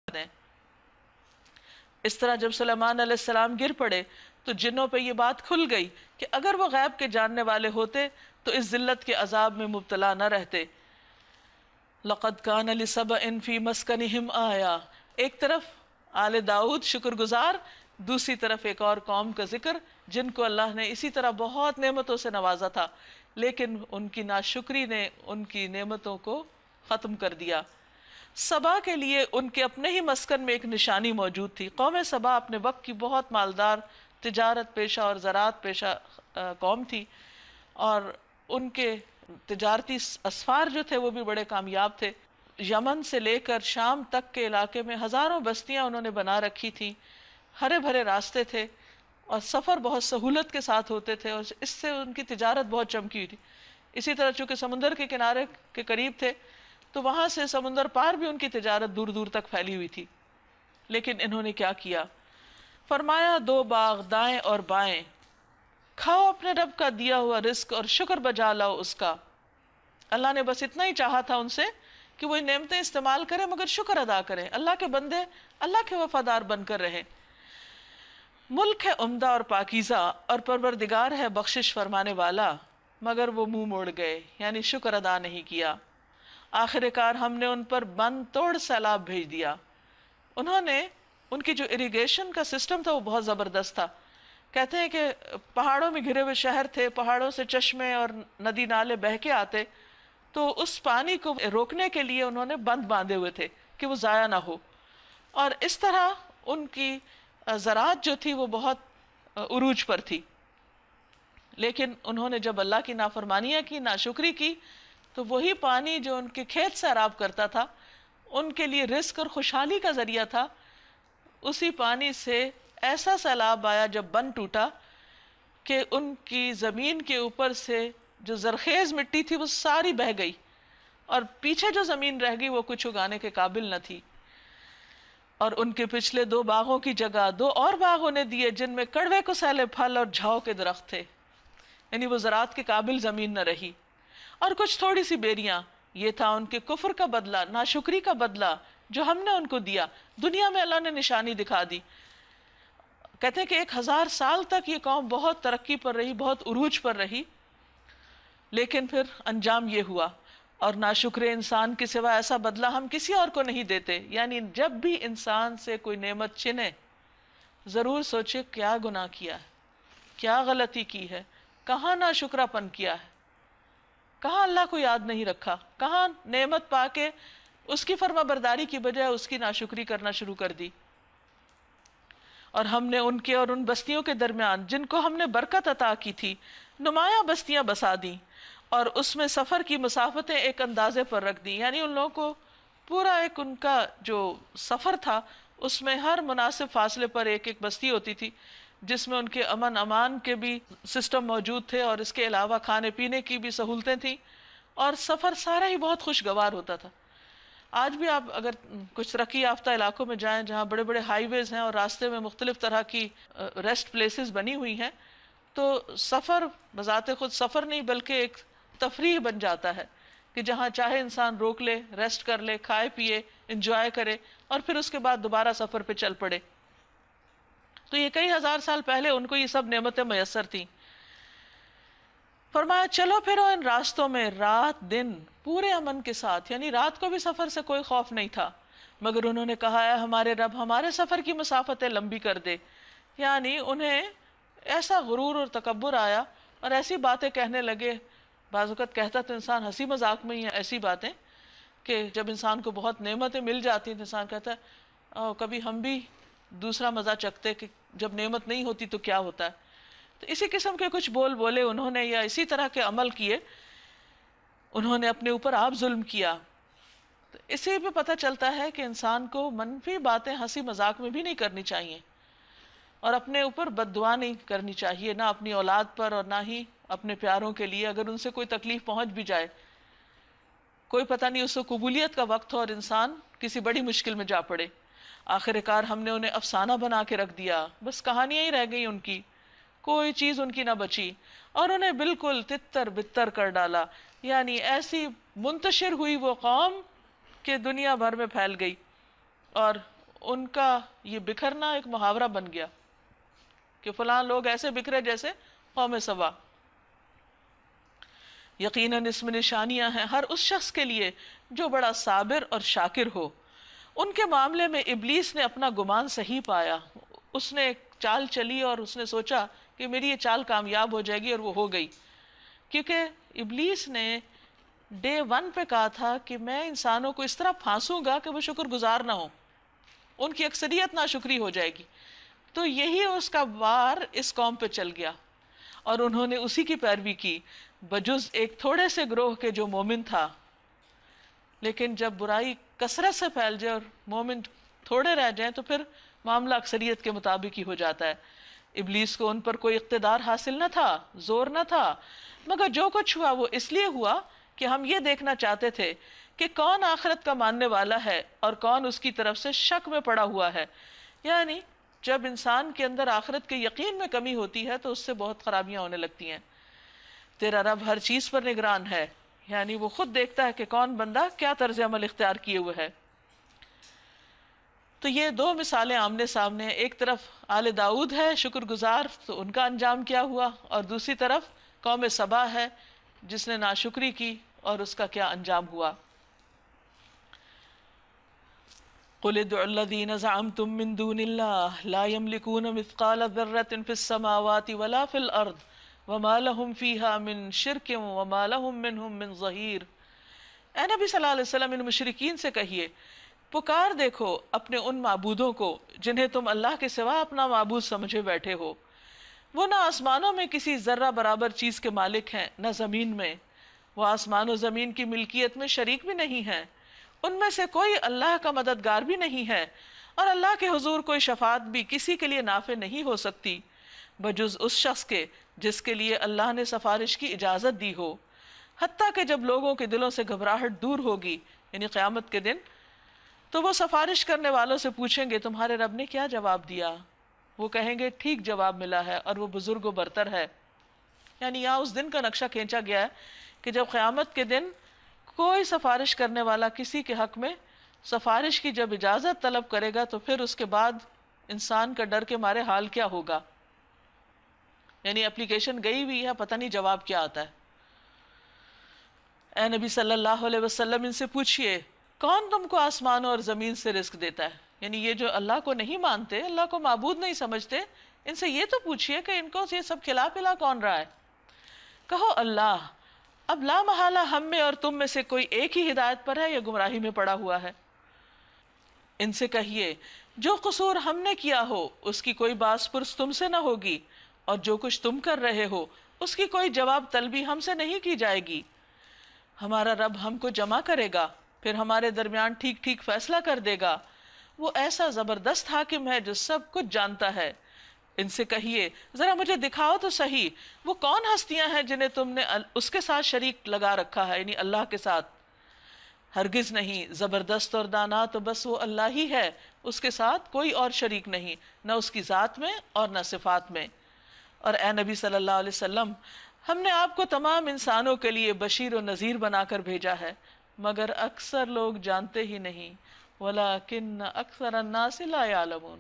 دیں۔ اس طرح جب سلیمان علیہ السلام گر پڑے تو جنوں پہ یہ بات کھل گئی کہ اگر وہ غیب کے جاننے والے ہوتے تو اس ذلت کے عذاب میں مبتلا نہ رہتے۔ لقد کان لسبأ فی مسکنہم آیا، ایک طرف آل داؤد شکر گزار، دوسری طرف ایک اور قوم کا ذکر جن کو اللہ نے اسی طرح بہت نعمتوں سے نوازا تھا، لیکن ان کی ناشکری نے ان کی نعمتوں کو ختم کر دیا۔ سبا کے لیے ان کے اپنے ہی مسکن میں ایک نشانی موجود تھی۔ قوم سبا اپنے وقت کی بہت مالدار تجارت پیشہ اور زراعت پیشہ قوم تھی، اور ان کے تجارتی اسفار جو تھے وہ بھی بڑے کامیاب تھے۔ یمن سے لے کر شام تک کے علاقے میں ہزاروں بستیاں انہوں نے بنا رکھی تھی، ہرے بھرے راستے تھے اور سفر بہت سہولت کے ساتھ ہوتے تھے، اور اس سے ان کی تجارت بہت چمکی ہوئی تھی۔ اسی طرح چونکہ سمندر کے کنارے کے قریب تھے تو وہاں سے سمندر پار بھی ان کی تجارت دور دور تک پھیلی ہوئی تھی۔ لیکن انہوں نے کیا کیا؟ فرمایا دو باغ دائیں اور بائیں، کھاؤ اپنے رب کا دیا ہوا رزق اور شکر بجا لاؤ اس کا۔ اللہ نے بس اتنا ہی چاہا تھا ان سے کہ وہ نعمتیں استعمال کریں مگر شکر ادا کریں، اللہ کے بندے اللہ کے وفادار بن کر رہیں۔ ملک ہے عمدہ اور پاکیزہ اور پروردگار ہے بخشش فرمانے والا، مگر وہ منہ موڑ گئے، یعنی شکر ادا نہیں کیا۔ آخر کار ہم نے ان پر بند توڑ سیلاب بھیج دیا۔ انہوں نے ان کی جو اریگیشن کا سسٹم تھا وہ بہت زبردست تھا۔ کہتے ہیں کہ پہاڑوں میں گھرے ہوئے شہر تھے، پہاڑوں سے چشمے اور ندی نالے بہہ کے آتے، تو اس پانی کو روکنے کے لیے انہوں نے بند باندھے ہوئے تھے کہ وہ ضائع نہ ہو، اور اس طرح ان کی زراعت جو تھی وہ بہت عروج پر تھی۔ لیکن انہوں نے جب اللہ کی نافرمانیاں کی، ناشکری کی، تو وہی پانی جو ان کے کھیت سیراب کرتا تھا، ان کے لیے رزق اور خوشحالی کا ذریعہ تھا، اسی پانی سے ایسا سیلاب آیا جب بند ٹوٹا کہ ان کی زمین کے اوپر سے جو زرخیز مٹی تھی وہ ساری بہہ گئی، اور پیچھے جو زمین رہ گئی وہ کچھ اگانے کے قابل نہ تھی۔ اور ان کے پچھلے دو باغوں کی جگہ دو اور باغ انہیں دیے جن میں کڑوے کسیلے پھل اور جھاؤ کے درخت تھے، یعنی وہ زراعت کے قابل زمین نہ رہی۔ اور کچھ تھوڑی سی بیریاں، یہ تھا ان کے کفر کا بدلہ، ناشکری کا بدلہ جو ہم نے ان کو دیا۔ دنیا میں اللہ نے نشانی دکھا دی۔ کہتے ہیں کہ 1000 سال تک یہ قوم بہت ترقی پر رہی، بہت عروج پر رہی، لیکن پھر انجام یہ ہوا۔ اور ناشکر انسان کے سوا ایسا بدلہ ہم کسی اور کو نہیں دیتے۔ یعنی جب بھی انسان سے کوئی نعمت چھنے، ضرور سوچے کیا گناہ کیا ہے، کیا غلطی کی ہے، کہاں ناشکرا پن کیا ہے، کہاں اللہ کو یاد نہیں رکھا، کہاں نعمت پا کے اس کی فرما برداری کی بجائے اس کی ناشکری کرنا شروع کر دی۔ اور ہم نے ان کے اور ان بستیوں کے درمیان جن کو ہم نے برکت عطا کی تھی نمایاں بستیاں بسا دیں، اور اس میں سفر کی مسافتیں ایک اندازے پر رکھ دیں۔ یعنی ان لوگوں کو پورا ایک ان کا جو سفر تھا اس میں ہر مناسب فاصلے پر ایک ایک بستی ہوتی تھی جس میں ان کے امن امان کے بھی سسٹم موجود تھے، اور اس کے علاوہ کھانے پینے کی بھی سہولتیں تھیں، اور سفر سارا ہی بہت خوشگوار ہوتا تھا۔ آج بھی آپ اگر کچھ ترقی یافتہ علاقوں میں جائیں جہاں بڑے بڑے ہائی ویز ہیں اور راستے میں مختلف طرح کی ریسٹ پلیسز بنی ہوئی ہیں، تو سفر بذات خود سفر نہیں بلکہ ایک تفریح بن جاتا ہے کہ جہاں چاہے انسان روک لے، ریسٹ کر لے، کھائے پیے، انجوائے کرے، اور پھر اس کے بعد دوبارہ سفر پہ چل پڑے۔ تو یہ کئی ہزار سال پہلے ان کو یہ سب نعمتیں میسر تھیں۔ فرمایا چلو پھرو ان راستوں میں رات دن پورے امن کے ساتھ، یعنی رات کو بھی سفر سے کوئی خوف نہیں تھا، مگر انہوں نے کہا ہے ہمارے رب ہمارے سفر کی مسافتیں لمبی کر دے۔ یعنی انہیں ایسا غرور اور تکبر آیا اور ایسی باتیں کہنے لگے۔ بعض اوقات کہتا تو انسان ہنسی مذاق میں ہی ہے ایسی باتیں، کہ جب انسان کو بہت نعمتیں مل جاتی ہیں تو انسان کہتا ہے کبھی ہم بھی دوسرا مزہ چکھتے کہ جب نعمت نہیں ہوتی تو کیا ہوتا ہے۔ تو اسی قسم کے کچھ بول بولے انہوں نے، یا اسی طرح کے عمل کیے، انہوں نے اپنے اوپر آپ ظلم کیا۔ تو اسی پہ پتہ چلتا ہے کہ انسان کو منفی باتیں ہنسی مذاق میں بھی نہیں کرنی چاہیے، اور اپنے اوپر بد دعا نہیں کرنی چاہیے، نہ اپنی اولاد پر اور نہ ہی اپنے پیاروں کے لیے۔ اگر ان سے کوئی تکلیف پہنچ بھی جائے، کوئی پتہ نہیں اس کو قبولیت کا وقت ہو اور انسان کسی بڑی مشکل میں جا پڑے۔ آخر کار ہم نے انہیں افسانہ بنا کے رکھ دیا، بس کہانیاں ہی رہ گئی ان کی، کوئی چیز ان کی نہ بچی، اور انہیں بالکل تتر بتر کر ڈالا۔ یعنی ایسی منتشر ہوئی وہ قوم کہ دنیا بھر میں پھیل گئی، اور ان کا یہ بکھرنا ایک محاورہ بن گیا کہ فلاں لوگ ایسے بکھرے جیسے قوم سبا. یقیناً اس میں نشانیاں ہیں ہر اس شخص کے لیے جو بڑا صابر اور شاکر ہو. ان کے معاملے میں ابلیس نے اپنا گمان صحیح پایا. اس نے ایک چال چلی اور اس نے سوچا کہ میری یہ چال کامیاب ہو جائے گی، اور وہ ہو گئی. کیونکہ ابلیس نے ڈے 1 پہ کہا تھا کہ میں انسانوں کو اس طرح پھانسوں گا کہ وہ شکر گزار نہ ہو، ان کی اکثریت ناشکری ہو جائے گی. تو یہی اس کا وار اس قوم پہ چل گیا اور انہوں نے اسی کی پیروی کی بجز ایک تھوڑے سے گروہ کے جو مومن تھا. لیکن جب برائی کثرت سے پھیل جائے اور مومن تھوڑے رہ جائیں تو پھر معاملہ اکثریت کے مطابق ہی ہو جاتا ہے. ابلیس کو ان پر کوئی اقتدار حاصل نہ تھا، زور نہ تھا، مگر جو کچھ ہوا وہ اس لیے ہوا کہ ہم یہ دیکھنا چاہتے تھے کہ کون آخرت کا ماننے والا ہے اور کون اس کی طرف سے شک میں پڑا ہوا ہے. یعنی جب انسان کے اندر آخرت کے یقین میں کمی ہوتی ہے تو اس سے بہت خرابیاں ہونے لگتی ہیں. تیرا رب ہر چیز پر نگران ہے، یعنی وہ خود دیکھتا ہے کہ کون بندہ کیا طرز عمل اختیار کیے ہوئے ہے. تو یہ دو مثالیں آمنے سامنے ہیں. ایک طرف آل داؤد ہے شکر گزار، تو ان کا انجام کیا ہوا، اور دوسری طرف قوم سبا ہے جس نے ناشکری کی اور اس کا کیا انجام ہوا. قل ادعوا الذين زعمتم من دون الله لا يملكون مثقال ذرة في السماوات ولا في الأرض وما لهم فيها من شرك وما لهم منهم من ظهير. اے نبی صلی اللہ علیہ وسلم ان مشرکین سے کہیے پکار دیکھو اپنے ان معبودوں کو جنہیں تم اللہ کے سوا اپنا معبود سمجھے بیٹھے ہو. وہ نہ آسمانوں میں کسی ذرہ برابر چیز کے مالک ہیں نہ زمین میں، وہ آسمان و زمین کی ملکیت میں شریک بھی نہیں ہیں. ان میں سے کوئی اللہ کا مددگار بھی نہیں ہے، اور اللہ کے حضور کوئی شفاعت بھی کسی کے لیے نافع نہیں ہو سکتی بجز اس شخص کے جس کے لیے اللہ نے سفارش کی اجازت دی ہو. حتیٰ کہ جب لوگوں کے دلوں سے گھبراہٹ دور ہوگی، یعنی قیامت کے دن، تو وہ سفارش کرنے والوں سے پوچھیں گے تمہارے رب نے کیا جواب دیا؟ وہ کہیں گے ٹھیک جواب ملا ہے اور وہ بزرگ و برتر ہے. یعنی یہاں اس دن کا نقشہ کھینچا گیا ہے کہ جب قیامت کے دن کوئی سفارش کرنے والا کسی کے حق میں سفارش کی جب اجازت طلب کرے گا تو پھر اس کے بعد انسان کا ڈر کے مارے حال کیا ہوگا. یعنی اپلیکیشن گئی ہوئی ہے، پتہ نہیں جواب کیا آتا ہے. اے نبی صلی اللہ علیہ وسلم ان سے پوچھئے کون تم کو آسمانوں اور زمین سے رزق دیتا ہے؟ یعنی یہ جو اللہ کو نہیں مانتے، اللہ کو معبود نہیں سمجھتے، ان سے یہ تو پوچھئے کہ ان کو یہ سب کھلا پلا کون رہا ہے. کہو اللہ. اب لا محالہ ہم میں اور تم میں سے کوئی ایک ہی ہدایت پر ہے یا گمراہی میں پڑا ہوا ہے. ان سے کہیے جو قصور ہم نے کیا ہو اس کی کوئی باز پرس تم سے نہ ہوگی، اور جو کچھ تم کر رہے ہو اس کی کوئی جواب طلبی ہم سے نہیں کی جائے گی. ہمارا رب ہم کو جمع کرے گا، پھر ہمارے درمیان ٹھیک ٹھیک فیصلہ کر دے گا. وہ ایسا زبردست حاکم ہے جو سب کچھ جانتا ہے. ان سے کہیے ذرا مجھے دکھاؤ تو صحیح وہ کون ہستیاں ہیں جنہیں تم نے اس کے ساتھ شریک لگا رکھا ہے، یعنی اللہ کے ساتھ. ہرگز نہیں، زبردست اور دانا تو بس وہ اللہ ہی ہے، اس کے ساتھ کوئی اور شریک نہیں، نہ اس کی ذات میں اور نہ صفات میں. اور اے نبی صلی اللہ علیہ وسلم ہم نے آپ کو تمام انسانوں کے لیے بشیر و نذیر بنا کر بھیجا ہے، مگر اکثر لوگ جانتے ہی نہیں. وَلَكِنَّ أَكْثَرَ النَّاسِ لَا يَعْلَمُونَ.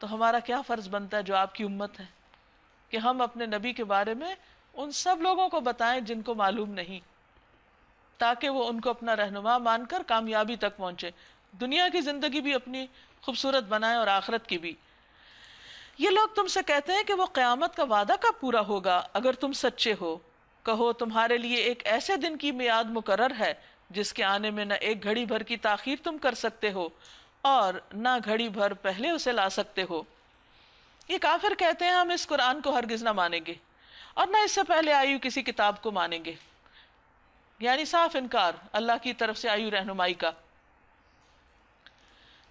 تو ہمارا کیا فرض بنتا ہے جو آپ کی امت ہے کہ ہم اپنے نبی کے بارے میں ان سب لوگوں کو بتائیں جن کو معلوم نہیں، تاکہ وہ ان کو اپنا رہنما مان کر کامیابی تک پہنچے، دنیا کی زندگی بھی اپنی خوبصورت بنائیں اور آخرت کی بھی. یہ لوگ تم سے کہتے ہیں کہ وہ قیامت کا وعدہ کب پورا ہوگا اگر تم سچے ہو. کہو تمہارے لیے ایک ایسے دن کی میعاد مقرر ہے جس کے آنے میں نہ ایک گھڑی بھر کی تاخیر تم کر سکتے ہو اور نہ گھڑی بھر پہلے اسے لا سکتے ہو. یہ کافر کہتے ہیں ہم اس قرآن کو ہرگز نہ مانیں گے اور نہ اس سے پہلے آئی ہوئی کسی کتاب کو مانیں گے. یعنی صاف انکار اللہ کی طرف سے آئی ہوئی رہنمائی کا.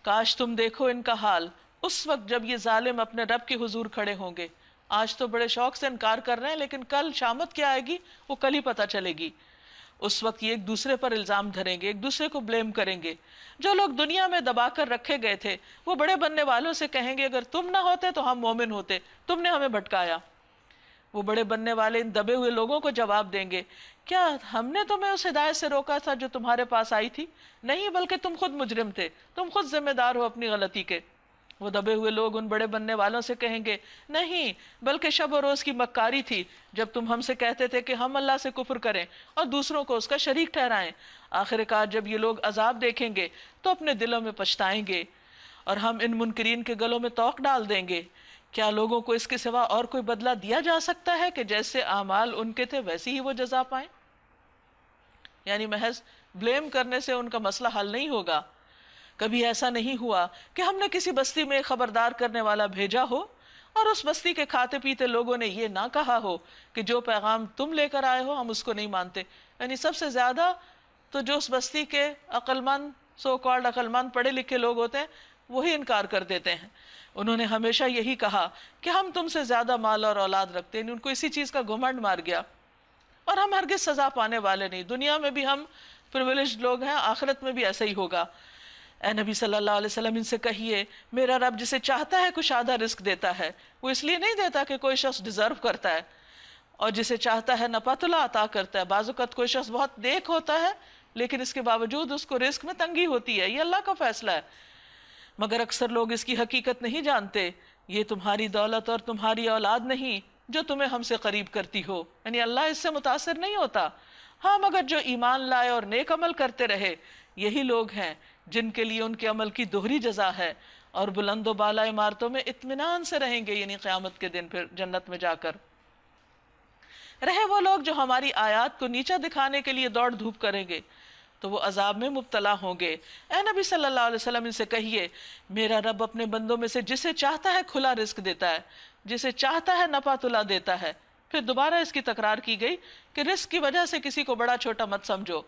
کاش تم دیکھو ان کا حال اس وقت جب یہ ظالم اپنے رب کے حضور کھڑے ہوں گے. آج تو بڑے شوق سے انکار کر رہے ہیں، لیکن کل شامت کیا آئے گی وہ کل ہی پتہ چلے گی. اس وقت یہ ایک دوسرے پر الزام دھریں گے، ایک دوسرے کو بلیم کریں گے. جو لوگ دنیا میں دبا کر رکھے گئے تھے وہ بڑے بننے والوں سے کہیں گے اگر تم نہ ہوتے تو ہم مومن ہوتے، تم نے ہمیں بھٹکایا. وہ بڑے بننے والے ان دبے ہوئے لوگوں کو جواب دیں گے، کیا ہم نے تمہیں اس ہدایت سے روکا تھا جو تمہارے پاس آئی تھی؟ نہیں، بلکہ تم خود مجرم تھے، تم خود ذمہ دار ہو اپنی غلطی کے۔ وہ دبے ہوئے لوگ ان بڑے بننے والوں سے کہیں گے، نہیں، بلکہ شب و روز کی مکاری تھی جب تم ہم سے کہتے تھے کہ ہم اللہ سے کفر کریں اور دوسروں کو اس کا شریک ٹھہرائیں۔ آخر کار جب یہ لوگ عذاب دیکھیں گے تو اپنے دلوں میں پچھتائیں گے، اور ہم ان منکرین کے گلوں میں توق ڈال دیں گے۔ کیا لوگوں کو اس کے سوا اور کوئی بدلہ دیا جا سکتا ہے کہ جیسے اعمال ان کے تھے ویسی ہی وہ جزا پائیں؟ یعنی محض بلیم کرنے سے ان کا مسئلہ حل نہیں ہوگا۔ کبھی ایسا نہیں ہوا کہ ہم نے کسی بستی میں ایک خبردار کرنے والا بھیجا ہو اور اس بستی کے کھاتے پیتے لوگوں نے یہ نہ کہا ہو کہ جو پیغام تم لے کر آئے ہو ہم اس کو نہیں مانتے۔ یعنی سب سے زیادہ تو جو اس بستی کے عقل مند، سو کالڈ عقل مند پڑھے لکھے لوگ ہوتے ہیں وہی انکار کر دیتے ہیں۔ انہوں نے ہمیشہ یہی کہا کہ ہم تم سے زیادہ مال اور اولاد رکھتے ہیں، ان کو اسی چیز کا گھمنڈ مار گیا، اور ہم ہرگز سزا پانے والے نہیں، دنیا میں بھی ہم پریویلیجڈ لوگ ہیں، آخرت میں بھی ایسا ہی ہوگا۔ اے نبی صلی اللہ علیہ وسلم ان سے کہیے، میرا رب جسے چاہتا ہے کشادہ رزق دیتا ہے، وہ اس لیے نہیں دیتا کہ کوئی شخص ڈیزرو کرتا ہے، اور جسے چاہتا ہے نپاتلا عطا کرتا ہے۔ بعض اوقات کوئی شخص بہت نیک ہوتا ہے لیکن اس کے باوجود اس کو رزق میں تنگی ہوتی ہے، یہ اللہ کا فیصلہ ہے، مگر اکثر لوگ اس کی حقیقت نہیں جانتے۔ یہ تمہاری دولت اور تمہاری اولاد نہیں جو تمہیں ہم سے قریب کرتی ہو، یعنی اللہ اس سے متاثر نہیں ہوتا۔ ہاں، مگر جو ایمان لائے اور نیک عمل کرتے رہے یہی لوگ ہیں جن کے لیے ان کے عمل کی دوہری جزا ہے، اور بلند و بالا عمارتوں میں اطمینان سے رہیں گے، یعنی قیامت کے دن پھر جنت میں جا کر۔ رہے وہ لوگ جو ہماری آیات کو نیچا دکھانے کے لیے دوڑ دھوپ کریں گے تو وہ عذاب میں مبتلا ہوں گے۔ اے نبی صلی اللہ علیہ وسلم ان سے کہیے، میرا رب اپنے بندوں میں سے جسے چاہتا ہے کھلا رزق دیتا ہے، جسے چاہتا ہے نپا تلا دیتا ہے۔ پھر دوبارہ اس کی تکرار کی گئی کہ رزق کی وجہ سے کسی کو بڑا چھوٹا مت سمجھو،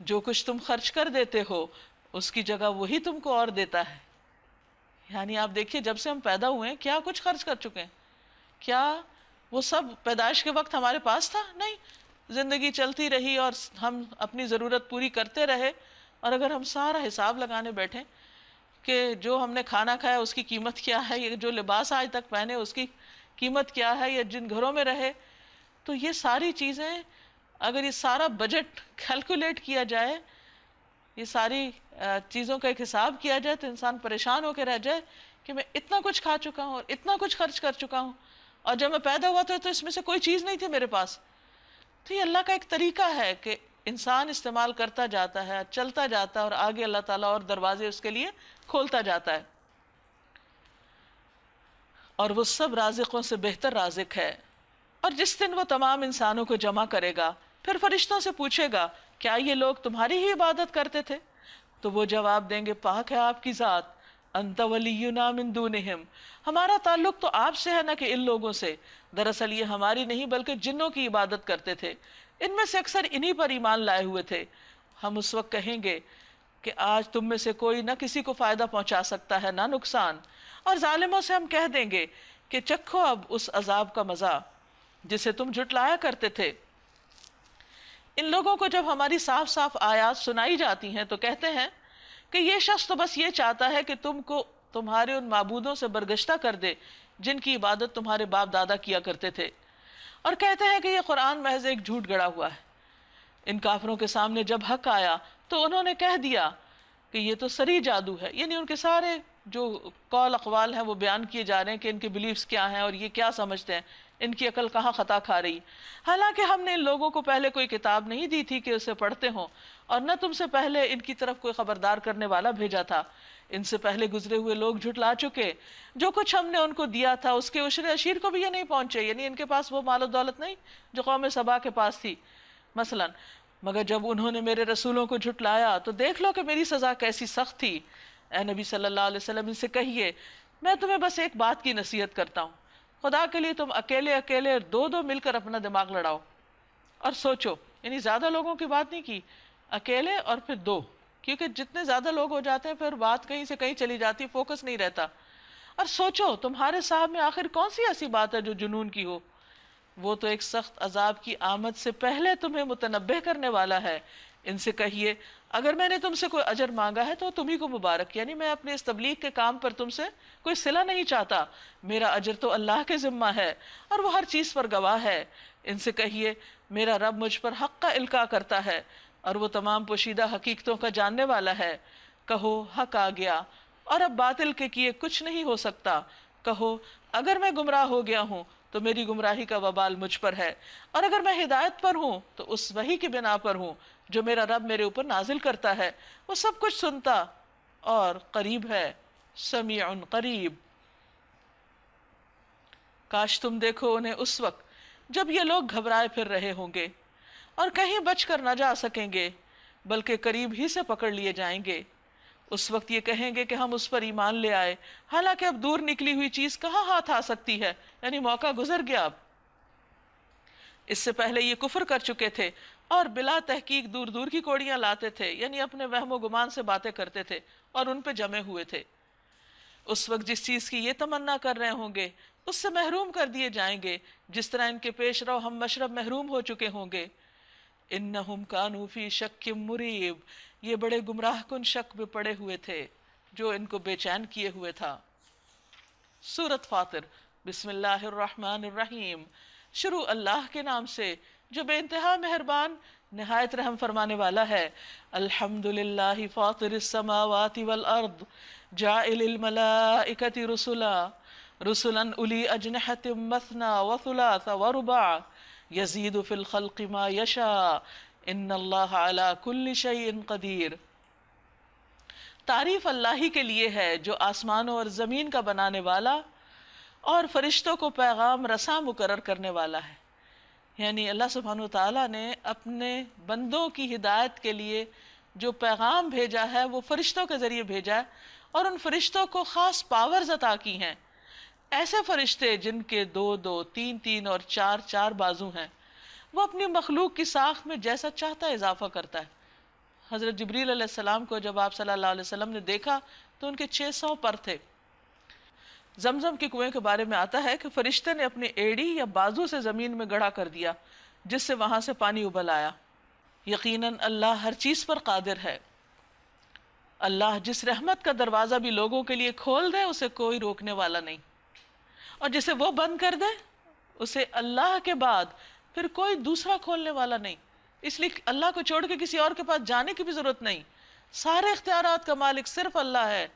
جو کچھ تم خرچ کر دیتے ہو اس کی جگہ وہی تم کو اور دیتا ہے۔ یعنی آپ دیکھیے، جب سے ہم پیدا ہوئے ہیں کیا کچھ خرچ کر چکے ہیں؟ کیا وہ سب پیدائش کے وقت ہمارے پاس تھا؟ نہیں، زندگی چلتی رہی اور ہم اپنی ضرورت پوری کرتے رہے، اور اگر ہم سارا حساب لگانے بیٹھیں کہ جو ہم نے کھانا کھایا اس کی قیمت کیا ہے، یہ جو لباس آج تک پہنے اس کی قیمت کیا ہے، یا جن گھروں میں رہے، تو یہ ساری چیزیں اگر یہ سارا بجٹ کیلکولیٹ کیا جائے، یہ ساری چیزوں کا ایک حساب کیا جائے، تو انسان پریشان ہو کے رہ جائے کہ میں اتنا کچھ کھا چکا ہوں اور اتنا کچھ خرچ کر چکا ہوں، اور جب میں پیدا ہوا تو اس میں سے کوئی چیز نہیں تھی میرے پاس۔ تو یہ اللہ کا ایک طریقہ ہے کہ انسان استعمال کرتا جاتا ہے، چلتا جاتا ہے، اور آگے اللہ تعالیٰ اور دروازے اس کے لیے کھولتا جاتا ہے، اور وہ سب رازقوں سے بہتر رازق ہے۔ اور جس دن وہ تمام انسانوں کو جمع کرے گا پھر فرشتوں سے پوچھے گا، کیا یہ لوگ تمہاری ہی عبادت کرتے تھے؟ تو وہ جواب دیں گے، پاک ہے آپ کی ذات، انت ولینا من دونہم، ہمارا تعلق تو آپ سے ہے نہ کہ ان لوگوں سے، دراصل یہ ہماری نہیں بلکہ جنوں کی عبادت کرتے تھے، ان میں سے اکثر انہی پر ایمان لائے ہوئے تھے۔ ہم اس وقت کہیں گے کہ آج تم میں سے کوئی نہ کسی کو فائدہ پہنچا سکتا ہے نہ نقصان، اور ظالموں سے ہم کہہ دیں گے کہ چکھو اب اس عذاب کا مزہ جسے تم جھٹلایا کرتے تھے۔ ان لوگوں کو جب ہماری صاف صاف آیات سنائی جاتی ہیں تو کہتے ہیں کہ یہ شخص تو بس یہ چاہتا ہے کہ تم کو تمہارے ان معبودوں سے برگشتہ کر دے جن کی عبادت تمہارے باپ دادا کیا کرتے تھے، اور کہتے ہیں کہ یہ قرآن محض ایک جھوٹ گڑا ہوا ہے۔ ان کافروں کے سامنے جب حق آیا تو انہوں نے کہہ دیا کہ یہ تو سری جادو ہے، یعنی ان کے سارے جو قول اقوال ہیں وہ بیان کیے جا رہے ہیں کہ ان کے بلیفز کیا ہیں اور یہ کیا سمجھتے ہیں، ان کی عقل کہاں خطا کھا رہی۔ حالانکہ ہم نے ان لوگوں کو پہلے کوئی کتاب نہیں دی تھی کہ اسے پڑھتے ہوں، اور نہ تم سے پہلے ان کی طرف کوئی خبردار کرنے والا بھیجا تھا۔ ان سے پہلے گزرے ہوئے لوگ جھٹلا چکے، جو کچھ ہم نے ان کو دیا تھا اس کے عشر اشیر کو بھی یہ نہیں پہنچے، یعنی ان کے پاس وہ مال و دولت نہیں جو قوم سبا کے پاس تھی مثلا۔ مگر جب انہوں نے میرے رسولوں کو جھٹلایا تو دیکھ لو کہ میری سزا کیسی سخت تھی۔ اے نبی صلی اللہ علیہ وسلم ان سے کہیے، میں تمہیں بس ایک بات کی نصیحت کرتا ہوں، خدا کے لیے تم اکیلے اکیلے دو دو مل کر اپنا دماغ لڑاؤ اور سوچو، یعنی زیادہ لوگوں کی بات نہیں کی، اکیلے اور پھر دو، کیونکہ جتنے زیادہ لوگ ہو جاتے ہیں پھر بات کہیں سے کہیں چلی جاتی، فوکس نہیں رہتا۔ اور سوچو تمہارے صاحب میں آخر کون سی ایسی بات ہے جو جنون کی ہو، وہ تو ایک سخت عذاب کی آمد سے پہلے تمہیں متنبہ کرنے والا ہے۔ ان سے کہیے اگر میں نے تم سے کوئی اجر مانگا ہے تو تمہیں کو مبارک، یعنی میں اپنے اس تبلیغ کے کام پر تم سے کوئی صلہ نہیں چاہتا، میرا اجر تو اللہ کے ذمہ ہے اور وہ ہر چیز پر گواہ ہے۔ ان سے کہیے میرا رب مجھ پر حق کا القاء کرتا ہے اور وہ تمام پوشیدہ حقیقتوں کا جاننے والا ہے۔ کہو حق آ گیا اور اب باطل کے کیے کچھ نہیں ہو سکتا۔ کہو اگر میں گمراہ ہو گیا ہوں تو میری گمراہی کا وبال مجھ پر ہے، اور اگر میں ہدایت پر ہوں تو اس وحی کی بنا پر ہوں جو میرا رب میرے اوپر نازل کرتا ہے۔ وہ سب کچھ سنتا اور قریب ہے، سمیع قریب۔ کاش تم دیکھو انہیں اس وقت جب یہ لوگ گھبرائے پھر رہے ہوں گے اور کہیں بچ کر نہ جا سکیں گے، بلکہ قریب ہی سے پکڑ لیے جائیں گے۔ اس وقت یہ کہیں گے کہ ہم اس پر ایمان لے آئے، حالانکہ اب دور نکلی ہوئی چیز کہاں ہاتھ آ سکتی ہے، یعنی موقع گزر گیا۔ اب اس سے پہلے یہ کفر کر چکے تھے اور بلا تحقیق دور دور کی کوڑیاں لاتے تھے، یعنی اپنے وہم و گمان سے باتیں کرتے تھے اور ان پہ جمے ہوئے تھے۔ اس وقت جس چیز کی یہ تمنا کر رہے ہوں گے اس سے محروم کر دیے جائیں گے، جس طرح ان کے پیش رو ہم مشرب محروم ہو چکے ہوں گے۔ انہم کانوا فی شک مریب، یہ بڑے گمراہ کن شک میں پڑے ہوئے تھے جو ان کو بے چین کیے ہوئے تھا۔ سورۃ فاطر، بسم اللہ الرحمن الرحیم، شروع اللہ کے نام سے جو بے انتہا مہربان نہایت رحم فرمانے والا ہے۔ الحمدللہ فاطر السماوات والارض جاعل الملائکۃ رسلا رسلا اولی اجنحۃ مثنی وثلاث ورباع یزید فی الخلق ما یشاء ان اللہ علی کل شیء قدیر۔ تعریف اللہ ہی کے لیے ہے جو آسمانوں اور زمین کا بنانے والا اور فرشتوں کو پیغام رساں مقرر کرنے والا ہے۔ یعنی اللہ سبحانہ وتعالیٰ نے اپنے بندوں کی ہدایت کے لیے جو پیغام بھیجا ہے وہ فرشتوں کے ذریعے بھیجا ہے، اور ان فرشتوں کو خاص پاورز عطا کی ہیں۔ ایسے فرشتے جن کے 2 3 اور 4 بازو ہیں، وہ اپنی مخلوق کی ساخت میں جیسا چاہتا ہے اضافہ کرتا ہے۔ حضرت جبریل علیہ السلام کو جب آپ صلی اللہ علیہ وسلم نے دیکھا تو ان کے 600 پر تھے۔ زمزم کے کنویں کے بارے میں آتا ہے کہ فرشتے نے اپنی ایڑی یا بازو سے زمین میں گڑھا کر دیا، جس سے وہاں سے پانی ابل آیا۔ یقیناً اللہ ہر چیز پر قادر ہے۔ اللہ جس رحمت کا دروازہ بھی لوگوں کے لیے کھول دے اسے کوئی روکنے والا نہیں، اور جسے وہ بند کر دے اسے اللہ کے بعد پھر کوئی دوسرا کھولنے والا نہیں۔ اس لیے اللہ کو چھوڑ کے کسی اور کے پاس جانے کی بھی ضرورت نہیں۔ سارے اختیارات کا مالک صرف اللہ ہے،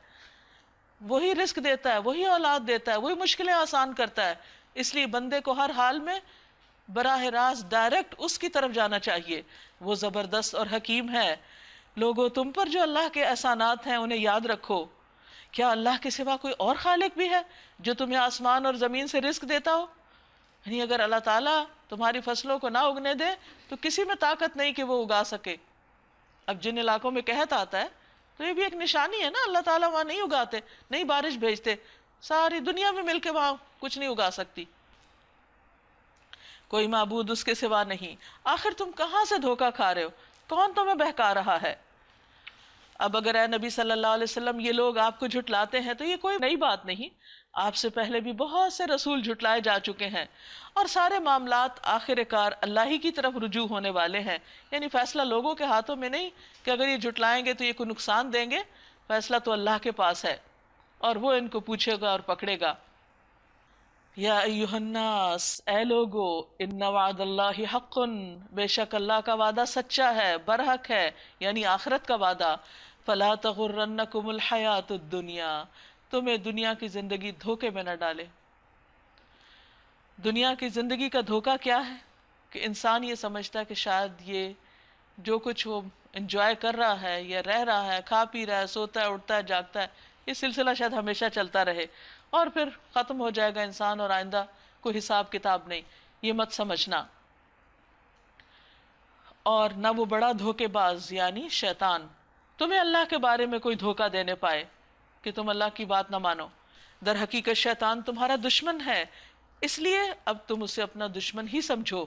وہی رزق دیتا ہے، وہی اولاد دیتا ہے، وہی مشکلیں آسان کرتا ہے۔ اس لیے بندے کو ہر حال میں براہ راست ڈائریکٹ اس کی طرف جانا چاہیے، وہ زبردست اور حکیم ہے۔ لوگو تم پر جو اللہ کے احسانات ہیں انہیں یاد رکھو۔ کیا اللہ کے سوا کوئی اور خالق بھی ہے جو تمہیں آسمان اور زمین سے رزق دیتا ہو؟ یعنی اگر اللہ تعالیٰ تمہاری فصلوں کو نہ اگنے دے تو کسی میں طاقت نہیں کہ وہ اگا سکے۔ اب جن علاقوں میں قحط آتا ہے تو یہ بھی ایک نشانی ہے نا، اللہ تعالیٰ وہاں نہیں اگاتے، نہیں بارش بھیجتے، ساری دنیا میں مل کے وہاں کچھ نہیں اگا سکتی۔ کوئی معبود اس کے سوا نہیں۔ آخر تم کہاں سے دھوکہ کھا رہے ہو؟ کون تمہیں بہکا رہا ہے؟ اب اگر اے نبی صلی اللہ علیہ وسلم یہ لوگ آپ کو جھٹلاتے ہیں تو یہ کوئی نئی بات نہیں، آپ سے پہلے بھی بہت سے رسول جھٹلائے جا چکے ہیں، اور سارے معاملات آخر کار اللہ ہی کی طرف رجوع ہونے والے ہیں۔ یعنی فیصلہ لوگوں کے ہاتھوں میں نہیں کہ اگر یہ جھٹلائیں گے تو یہ کوئی نقصان دیں گے، فیصلہ تو اللہ کے پاس ہے اور وہ ان کو پوچھے گا اور پکڑے گا۔ یا ایہا الناس، اے لوگو، ان وعد اللہ حق، بے شک اللہ کا وعدہ سچا ہے، برحق ہے، یعنی آخرت کا وعدہ۔ فلا تغرنکم الحیات الدنیا، تمہیں دنیا کی زندگی دھوکے میں نہ ڈالے۔ دنیا کی زندگی کا دھوکہ کیا ہے کہ انسان یہ سمجھتا ہے کہ شاید یہ جو کچھ وہ انجوائے کر رہا ہے یا رہ رہا ہے، کھا پی رہا ہے، سوتا ہے، اٹھتا ہے، جاگتا ہے، یہ سلسلہ شاید ہمیشہ چلتا رہے اور پھر ختم ہو جائے گا انسان اور آئندہ کوئی حساب کتاب نہیں۔ یہ مت سمجھنا۔ اور نہ وہ بڑا دھوکے باز یعنی شیطان تمہیں اللہ کے بارے میں کوئی دھوکہ دینے پائے کہ تم اللہ کی بات نہ مانو۔ در حقیقت شیطان تمہارا دشمن ہے، اس لیے اب تم اسے اپنا دشمن ہی سمجھو۔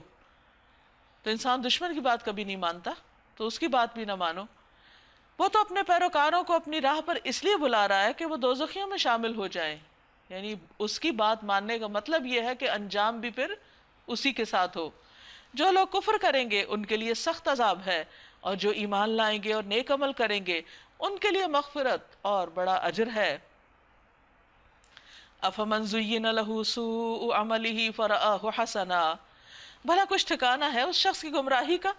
تو انسان دشمن کی بات کبھی نہیں مانتا، تو اس کی بات بھی نہ مانو۔ وہ تو اپنے پیروکاروں کو اپنی راہ پر اس لیے بلا رہا ہے کہ وہ دوزخیوں میں شامل ہو جائیں، یعنی اس کی بات ماننے کا مطلب یہ ہے کہ انجام بھی پھر اسی کے ساتھ ہو۔ جو لوگ کفر کریں گے ان کے لیے سخت عذاب ہے، اور جو ایمان لائیں گے اور نیک عمل کریں گے ان کے لیے مغفرت اور بڑا اجر ہے۔ افمن زین لہ سوء عملہ فرآہ حسنا، بھلا کچھ ٹھکانہ ہے اس شخص کی گمراہی کا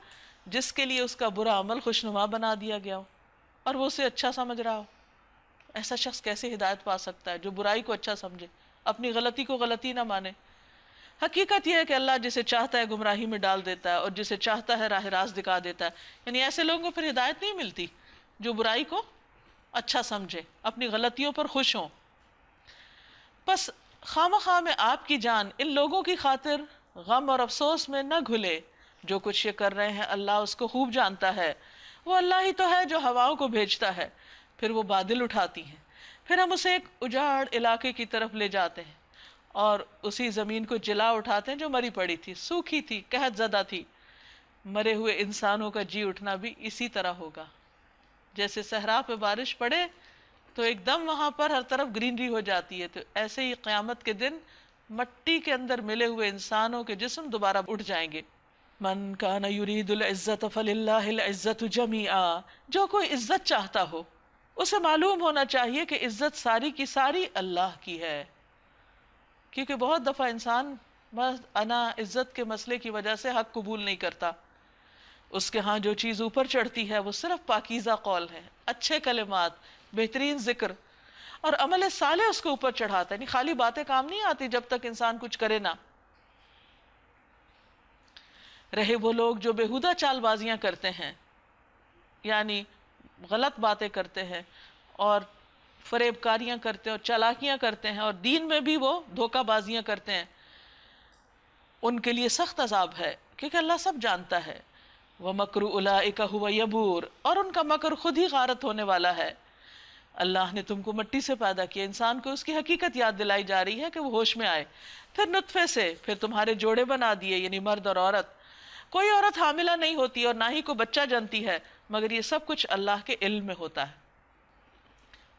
جس کے لیے اس کا برا عمل خوشنما بنا دیا گیا ہو اور وہ اسے اچھا سمجھ رہا ہو۔ ایسا شخص کیسے ہدایت پا سکتا ہے جو برائی کو اچھا سمجھے، اپنی غلطی کو غلطی نہ مانے؟ حقیقت یہ ہے کہ اللہ جسے چاہتا ہے گمراہی میں ڈال دیتا ہے اور جسے چاہتا ہے راہ راست دکھا دیتا ہے۔ یعنی ایسے لوگوں کو پھر ہدایت نہیں ملتی جو برائی کو اچھا سمجھے، اپنی غلطیوں پر خوش ہوں۔ بس خواہ میں آپ کی جان ان لوگوں کی خاطر غم اور افسوس میں نہ گھلے، جو کچھ یہ کر رہے ہیں اللہ اس کو خوب جانتا ہے۔ وہ اللہ ہی تو ہے جو ہواؤں کو بھیجتا ہے، پھر وہ بادل اٹھاتی ہیں، پھر ہم اسے ایک اجاڑ علاقے کی طرف لے جاتے ہیں اور اسی زمین کو جلا اٹھاتے ہیں جو مری پڑی تھی، سوکھی تھی، قحط زدہ تھی۔ مرے ہوئے انسانوں کا جی اٹھنا بھی اسی طرح ہوگا۔ جیسے صحرا پہ بارش پڑے تو ایک دم وہاں پر ہر طرف گرینری ہو جاتی ہے، تو ایسے ہی قیامت کے دن مٹی کے اندر ملے ہوئے انسانوں کے جسم دوبارہ اٹھ جائیں گے۔ من کان یرید العزت فللہ العزت جمیعا، جو کوئی عزت چاہتا ہو اسے معلوم ہونا چاہیے کہ عزت ساری کی ساری اللہ کی ہے۔ کیونکہ بہت دفعہ انسان بس انا عزت کے مسئلے کی وجہ سے حق قبول نہیں کرتا۔ اس کے ہاں جو چیز اوپر چڑھتی ہے وہ صرف پاکیزہ قول ہے، اچھے کلمات، بہترین ذکر اور عمل صالح اس کو اوپر چڑھاتا ہے۔ یعنی خالی باتیں کام نہیں آتی جب تک انسان کچھ کرے نہ۔ رہے وہ لوگ جو بےہودہ چال بازیاں کرتے ہیں، یعنی غلط باتیں کرتے ہیں اور فریب کاریاں کرتے ہیں اور چالاکیاں کرتے ہیں اور دین میں بھی وہ دھوکہ بازیاں کرتے ہیں، ان کے لیے سخت عذاب ہے کیونکہ اللہ سب جانتا ہے۔ وَمَكْرُ أُولَٰئِكَ هُوَ يَبُورُ، اور ان کا مکر خود ہی غارت ہونے والا ہے۔ اللہ نے تم کو مٹی سے پیدا کیا، انسان کو اس کی حقیقت یاد دلائی جا رہی ہے کہ وہ ہوش میں آئے، پھر نطفے سے، پھر تمہارے جوڑے بنا دیے یعنی مرد اور عورت۔ کوئی عورت حاملہ نہیں ہوتی اور نہ ہی کوئی بچہ جنتی ہے مگر یہ سب کچھ اللہ کے علم میں ہوتا ہے۔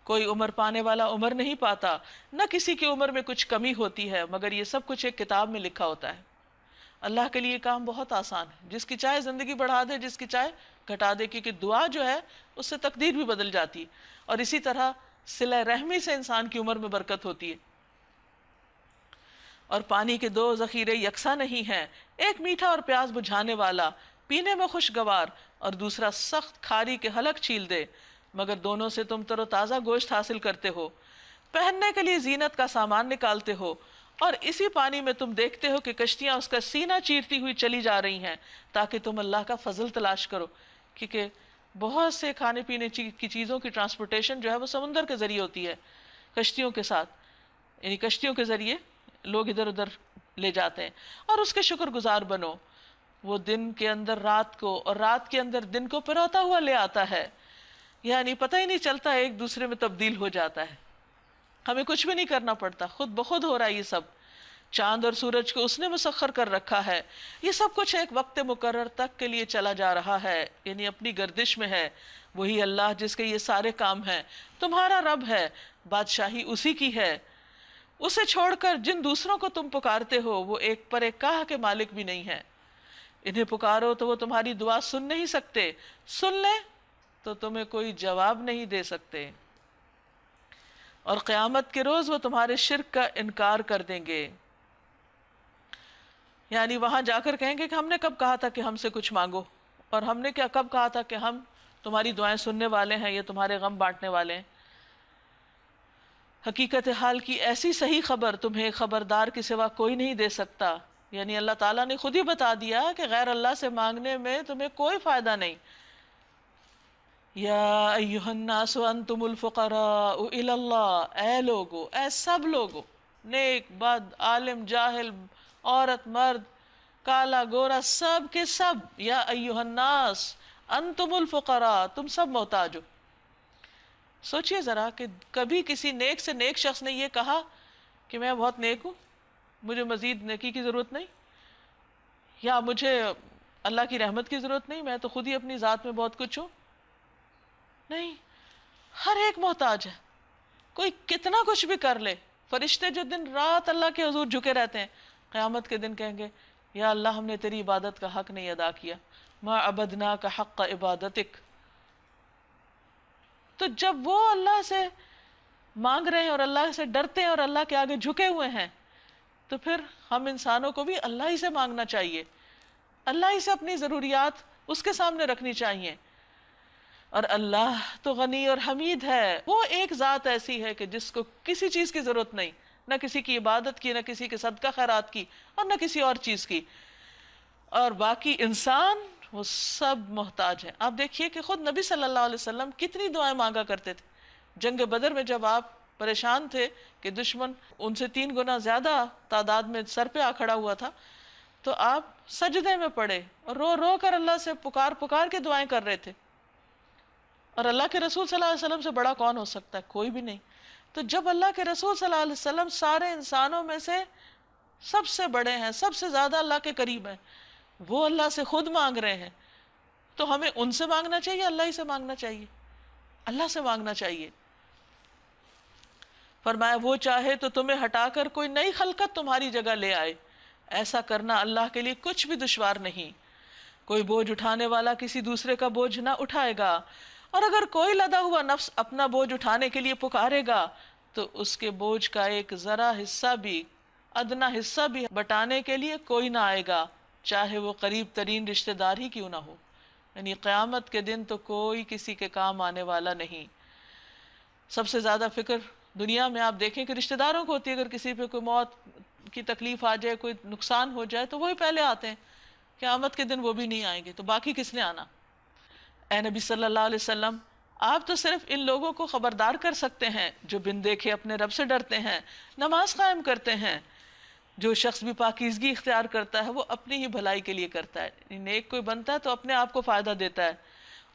کوئی عمر پانے والا عمر نہیں پاتا، نہ کسی کی عمر میں کچھ کمی ہوتی ہے مگر یہ سب کچھ ایک کتاب میں لکھا ہوتا ہے۔ اللہ کے لیے کام بہت آسان ہے، جس کی چاہے زندگی بڑھا دے، جس کی چاہے گھٹا دے، کیونکہ دعا جو ہے اس سے تقدیر بھی بدل جاتی، اور اسی طرح صلہ رحمی سے انسان کی عمر میں برکت ہوتی ہے۔ اور پانی کے دو ذخیرے یکساں نہیں ہیں، ایک میٹھا اور پیاس بجھانے والا، پینے میں خوشگوار، اور دوسرا سخت کھاری کے حلق چھیل دے، مگر دونوں سے تم تر و تازہ گوشت حاصل کرتے ہو، پہننے کے لیے زینت کا سامان نکالتے ہو، اور اسی پانی میں تم دیکھتے ہو کہ کشتیاں اس کا سینہ چیرتی ہوئی چلی جا رہی ہیں تاکہ تم اللہ کا فضل تلاش کرو، کیونکہ بہت سے کھانے پینے کی چیزوں کی ٹرانسپورٹیشن جو ہے وہ سمندر کے ذریعے ہوتی ہے، کشتیوں کے ساتھ، یعنی کشتیوں کے ذریعے لوگ ادھر ادھر لے جاتے ہیں۔ اور اس کے شکر گزار بنو، وہ دن کے اندر رات کو اور رات کے اندر دن کو پروتا ہوا لے آتا ہے، یعنی پتہ ہی نہیں چلتا، ایک دوسرے میں تبدیل ہو جاتا ہے، ہمیں کچھ بھی نہیں کرنا پڑتا، خود بخود ہو رہا ہے یہ سب۔ چاند اور سورج کو اس نے مسخر کر رکھا ہے، یہ سب کچھ ایک وقت مقرر تک کے لیے چلا جا رہا ہے، یعنی اپنی گردش میں ہے۔ وہی اللہ جس کے یہ سارے کام ہیں تمہارا رب ہے، بادشاہی اسی کی ہے۔ اسے چھوڑ کر جن دوسروں کو تم پکارتے ہو وہ ایک پر ایک کاہ کے مالک بھی نہیں ہے، انہیں پکارو تو وہ تمہاری دعا سن نہیں سکتے، سن لیں تو تمہیں کوئی جواب نہیں دے سکتے، اور قیامت کے روز وہ تمہارے شرک کا انکار کر دیں گے، یعنی وہاں جا کر کہیں گے کہ ہم نے کب کہا تھا کہ ہم سے کچھ مانگو، اور ہم نے کیا کب کہا تھا کہ ہم تمہاری دعائیں سننے والے ہیں یا تمہارے غم بانٹنے والے ہیں۔ حقیقت حال کی ایسی صحیح خبر تمہیں خبردار کے سوا کوئی نہیں دے سکتا، یعنی اللہ تعالیٰ نے خود ہی بتا دیا کہ غیر اللہ سے مانگنے میں تمہیں کوئی فائدہ نہیں۔ یا ایہا الناس انتم الفقراء الی اللہ، اے لوگو، اے سب لوگو، نیک بد، عالم جاہل، عورت مرد، کالا گورا، سب کے سب، یا ایہا الناس انتم الفقراء، تم سب محتاج ہو۔ سوچئے ذرا کہ کبھی کسی نیک سے نیک شخص نے یہ کہا کہ میں بہت نیک ہوں، مجھے مزید نیکی کی ضرورت نہیں، یا مجھے اللہ کی رحمت کی ضرورت نہیں، میں تو خود ہی اپنی ذات میں بہت کچھ ہوں؟ نہیں، ہر ایک محتاج ہے، کوئی کتنا کچھ بھی کر لے۔ فرشتے جو دن رات اللہ کے حضور جھکے رہتے ہیں، قیامت کے دن کہیں گے یا اللہ ہم نے تیری عبادت کا حق نہیں ادا کیا، ما عبدناک حق عبادتک. تو جب وہ اللہ سے مانگ رہے ہیں اور اللہ سے ڈرتے ہیں اور اللہ کے آگے جھکے ہوئے ہیں، تو پھر ہم انسانوں کو بھی اللہ ہی سے مانگنا چاہیے، اللہ ہی سے اپنی ضروریات اس کے سامنے رکھنی چاہیے. اور اللہ تو غنی اور حمید ہے، وہ ایک ذات ایسی ہے کہ جس کو کسی چیز کی ضرورت نہیں، نہ کسی کی عبادت کی، نہ کسی کے صدقہ خیرات کی، اور نہ کسی اور چیز کی. اور باقی انسان وہ سب محتاج ہیں. آپ دیکھیے کہ خود نبی صلی اللہ علیہ وسلم کتنی دعائیں مانگا کرتے تھے. جنگ بدر میں جب آپ پریشان تھے کہ دشمن ان سے 3 گنا زیادہ تعداد میں سر پہ آ کھڑا ہوا تھا، تو آپ سجدے میں پڑے اور رو رو کر اللہ سے پکار پکار کے دعائیں کر رہے تھے. اور اللہ کے رسول صلی اللہ علیہ وسلم سے بڑا کون ہو سکتا ہے؟ کوئی بھی نہیں. تو جب اللہ کے رسول صلی اللہ علیہ وسلم سارے انسانوں میں سے سب سے بڑے ہیں، سب سے زیادہ اللہ کے قریب ہیں، وہ اللہ سے خود مانگ رہے ہیں، تو ہمیں ان سے مانگنا چاہیے، اللہ ہی سے مانگنا چاہیے، اللہ سے مانگنا چاہیے. فرمایا وہ چاہے تو تمہیں ہٹا کر کوئی نئی خلقت تمہاری جگہ لے آئے، ایسا کرنا اللہ کے لیے کچھ بھی دشوار نہیں. کوئی بوجھ اٹھانے والا کسی دوسرے کا بوجھ نہ اٹھائے گا، اور اگر کوئی لدا ہوا نفس اپنا بوجھ اٹھانے کے لیے پکارے گا تو اس کے بوجھ کا ایک ذرا حصہ بھی، ادنا حصہ بھی بٹانے کے لیے کوئی نہ آئے گا، چاہے وہ قریب ترین رشتہ دار ہی کیوں نہ ہو. یعنی قیامت کے دن تو کوئی کسی کے کام آنے والا نہیں. سب سے زیادہ فکر دنیا میں آپ دیکھیں کہ رشتہ داروں کو ہوتی ہے. اگر کسی پہ کوئی موت کی تکلیف آ جائے، کوئی نقصان ہو جائے، تو وہی پہلے آتے ہیں. قیامت کے دن وہ بھی نہیں آئیں گے، تو باقی کس نے آنا؟ اے نبی صلی اللہ علیہ وسلم، آپ تو صرف ان لوگوں کو خبردار کر سکتے ہیں جو بن دیکھے اپنے رب سے ڈرتے ہیں، نماز قائم کرتے ہیں. جو شخص بھی پاکیزگی اختیار کرتا ہے وہ اپنی ہی بھلائی کے لیے کرتا ہے. نیک کوئی بنتا ہے تو اپنے آپ کو فائدہ دیتا ہے،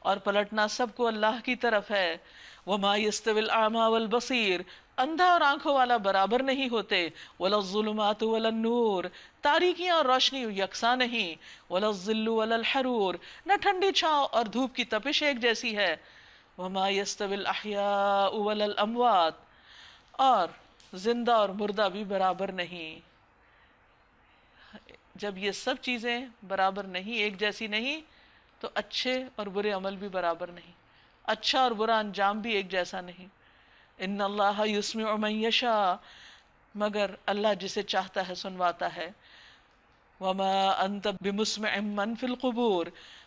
اور پلٹنا سب کو اللہ کی طرف ہے. وَمَا يَسْتَوِي الْأَعْمَى وَالْبَصِيرُ، اندھا اور آنکھوں والا برابر نہیں ہوتے. وَلَا الظُّلُمَاتُ وَلَا النُّورُ، تاریکیاں اور روشنی یکساں نہیں. وَلَا الظِّلُّ وَلَا الْحَرُورُ، نہ ٹھنڈی چھاؤں اور دھوپ کی تپش ایک جیسی ہے. وَمَا يَسْتَوِي الْأَحْيَاءُ وَلَا الْأَمْوَاتُ، اور زندہ اور مردہ بھی برابر نہیں. جب یہ سب چیزیں برابر نہیں، ایک جیسی نہیں، تو اچھے اور برے عمل بھی برابر نہیں، اچھا اور برا انجام بھی ایک جیسا نہیں. ان اللہ یسمع من یشاء، مگر اللہ جسے چاہتا ہے سنواتا ہے. وما انت بمسمع من فی القبور،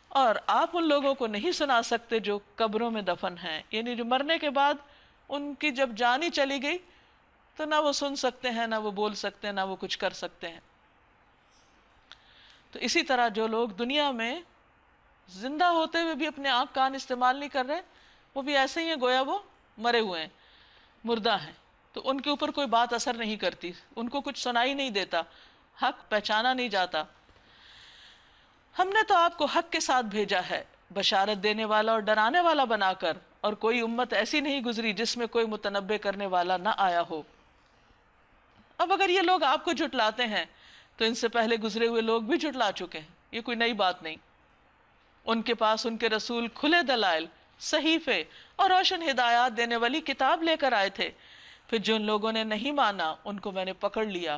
اور آپ ان لوگوں کو نہیں سنا سکتے جو قبروں میں دفن ہیں. یعنی جو مرنے کے بعد ان کی جب جان ہی چلی گئی تو نہ وہ سن سکتے ہیں، نہ وہ بول سکتے ہیں، نہ وہ کچھ کر سکتے ہیں. تو اسی طرح جو لوگ دنیا میں زندہ ہوتے ہوئے بھی اپنے آنکھ کان استعمال نہیں کر رہے، وہ بھی ایسے ہی ہیں گویا وہ مرے ہوئے ہیں، مردہ ہیں. تو ان کے اوپر کوئی بات اثر نہیں کرتی، ان کو کچھ سنائی نہیں دیتا، حق پہچانا نہیں جاتا. ہم نے تو آپ کو حق کے ساتھ بھیجا ہے، بشارت دینے والا اور ڈرانے والا بنا کر، اور کوئی امت ایسی نہیں گزری جس میں کوئی متنبع کرنے والا نہ آیا ہو. اب اگر یہ لوگ آپ کو جھٹلاتے ہیں تو ان سے پہلے گزرے ہوئے لوگ بھی جھٹلا چکے ہیں، یہ کوئی نئی بات نہیں. ان کے پاس ان کے رسول کھلے دلائل، صحیفے اور روشن ہدایات دینے والی کتاب لے کر آئے تھے. پھر جن لوگوں نے نہیں مانا ان کو میں نے پکڑ لیا.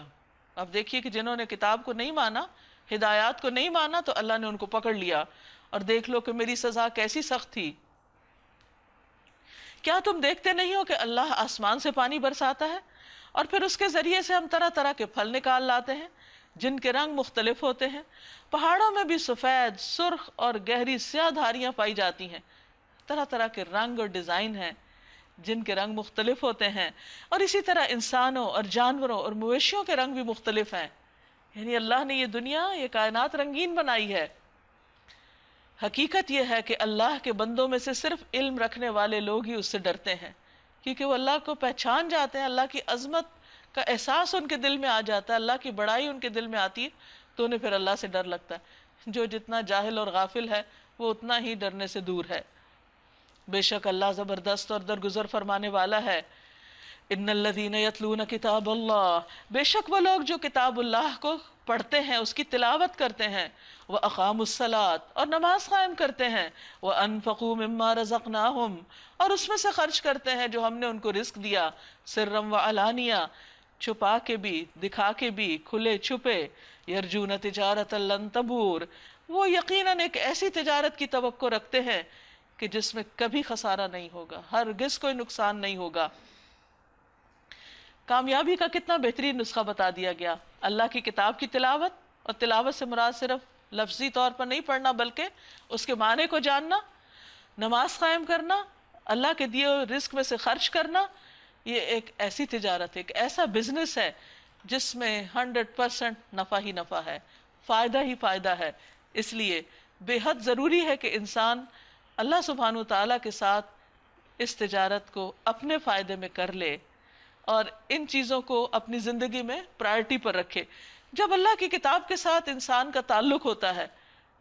اب دیکھیے کہ جنہوں نے کتاب کو نہیں مانا، ہدایات کو نہیں مانا، تو اللہ نے ان کو پکڑ لیا. اور دیکھ لو کہ میری سزا کیسی سخت تھی. کیا تم دیکھتے نہیں ہو کہ اللہ آسمان سے پانی برساتا ہے اور پھر اس کے ذریعے سے ہم طرح طرح کے پھل نکال لاتے ہیں جن کے رنگ مختلف ہوتے ہیں. پہاڑوں میں بھی سفید، سرخ اور گہری سیاہ دھاریاں پائی جاتی ہیں. طرح طرح کے رنگ اور ڈیزائن ہیں جن کے رنگ مختلف ہوتے ہیں. اور اسی طرح انسانوں اور جانوروں اور مویشیوں کے رنگ بھی مختلف ہیں. یعنی اللہ نے یہ دنیا، یہ کائنات رنگین بنائی ہے. حقیقت یہ ہے کہ اللہ کے بندوں میں سے صرف علم رکھنے والے لوگ ہی اس سے ڈرتے ہیں، کیونکہ وہ اللہ کو پہچان جاتے ہیں، اللہ کی عظمت کا احساس ان کے دل میں آ جاتا ہے، اللہ کی بڑائی ان کے دل میں آتی ہے، تو انہیں پھر اللہ سے ڈر لگتا ہے. جو جتنا جاہل اور غافل ہے وہ اتنا ہی ڈرنے سے دور ہے. بے شک اللہ زبردست اور درگزر فرمانے والا ہے. ان الذین یتلون کتاب اللہ، بے شک وہ لوگ جو کتاب اللہ کو پڑھتے ہیں، اس کی تلاوت کرتے ہیں. وَأَقَامُوا الصَّلَاةَ، اور نماز قائم کرتے ہیں. وَأَنفَقُوا مِمَّا رَزَقْنَاهُمْ، اور اس میں سے خرچ کرتے ہیں جو ہم نے ان کو رزق دیا. سرًّا وَعَلَانِيَةً، چھپا کے بھی، دکھا کے بھی، کھلے چھپے. یرجون تجارت لن تبور، وہ یقیناً ایک ایسی تجارت کی توقع رکھتے ہیں کہ جس میں کبھی خسارہ نہیں ہوگا، ہرگز کوئی نقصان نہیں ہوگا۔ کامیابی کا کتنا بہترین نسخہ بتا دیا گیا۔ اللہ کی کتاب کی تلاوت، اور تلاوت سے مراد صرف لفظی طور پر نہیں پڑھنا بلکہ اس کے معنی کو جاننا، نماز قائم کرنا، اللہ کے دیے ہوئے رزق میں سے خرچ کرنا، یہ ایک ایسی تجارت، ایک ایسا بزنس ہے جس میں 100% نفع ہی نفع ہے، فائدہ ہی فائدہ ہے۔ اس لیے بے حد ضروری ہے کہ انسان اللہ سبحانہ وتعالیٰ کے ساتھ اس تجارت کو اپنے فائدے میں کر لے اور ان چیزوں کو اپنی زندگی میں پرائرٹی پر رکھے۔ جب اللہ کی کتاب کے ساتھ انسان کا تعلق ہوتا ہے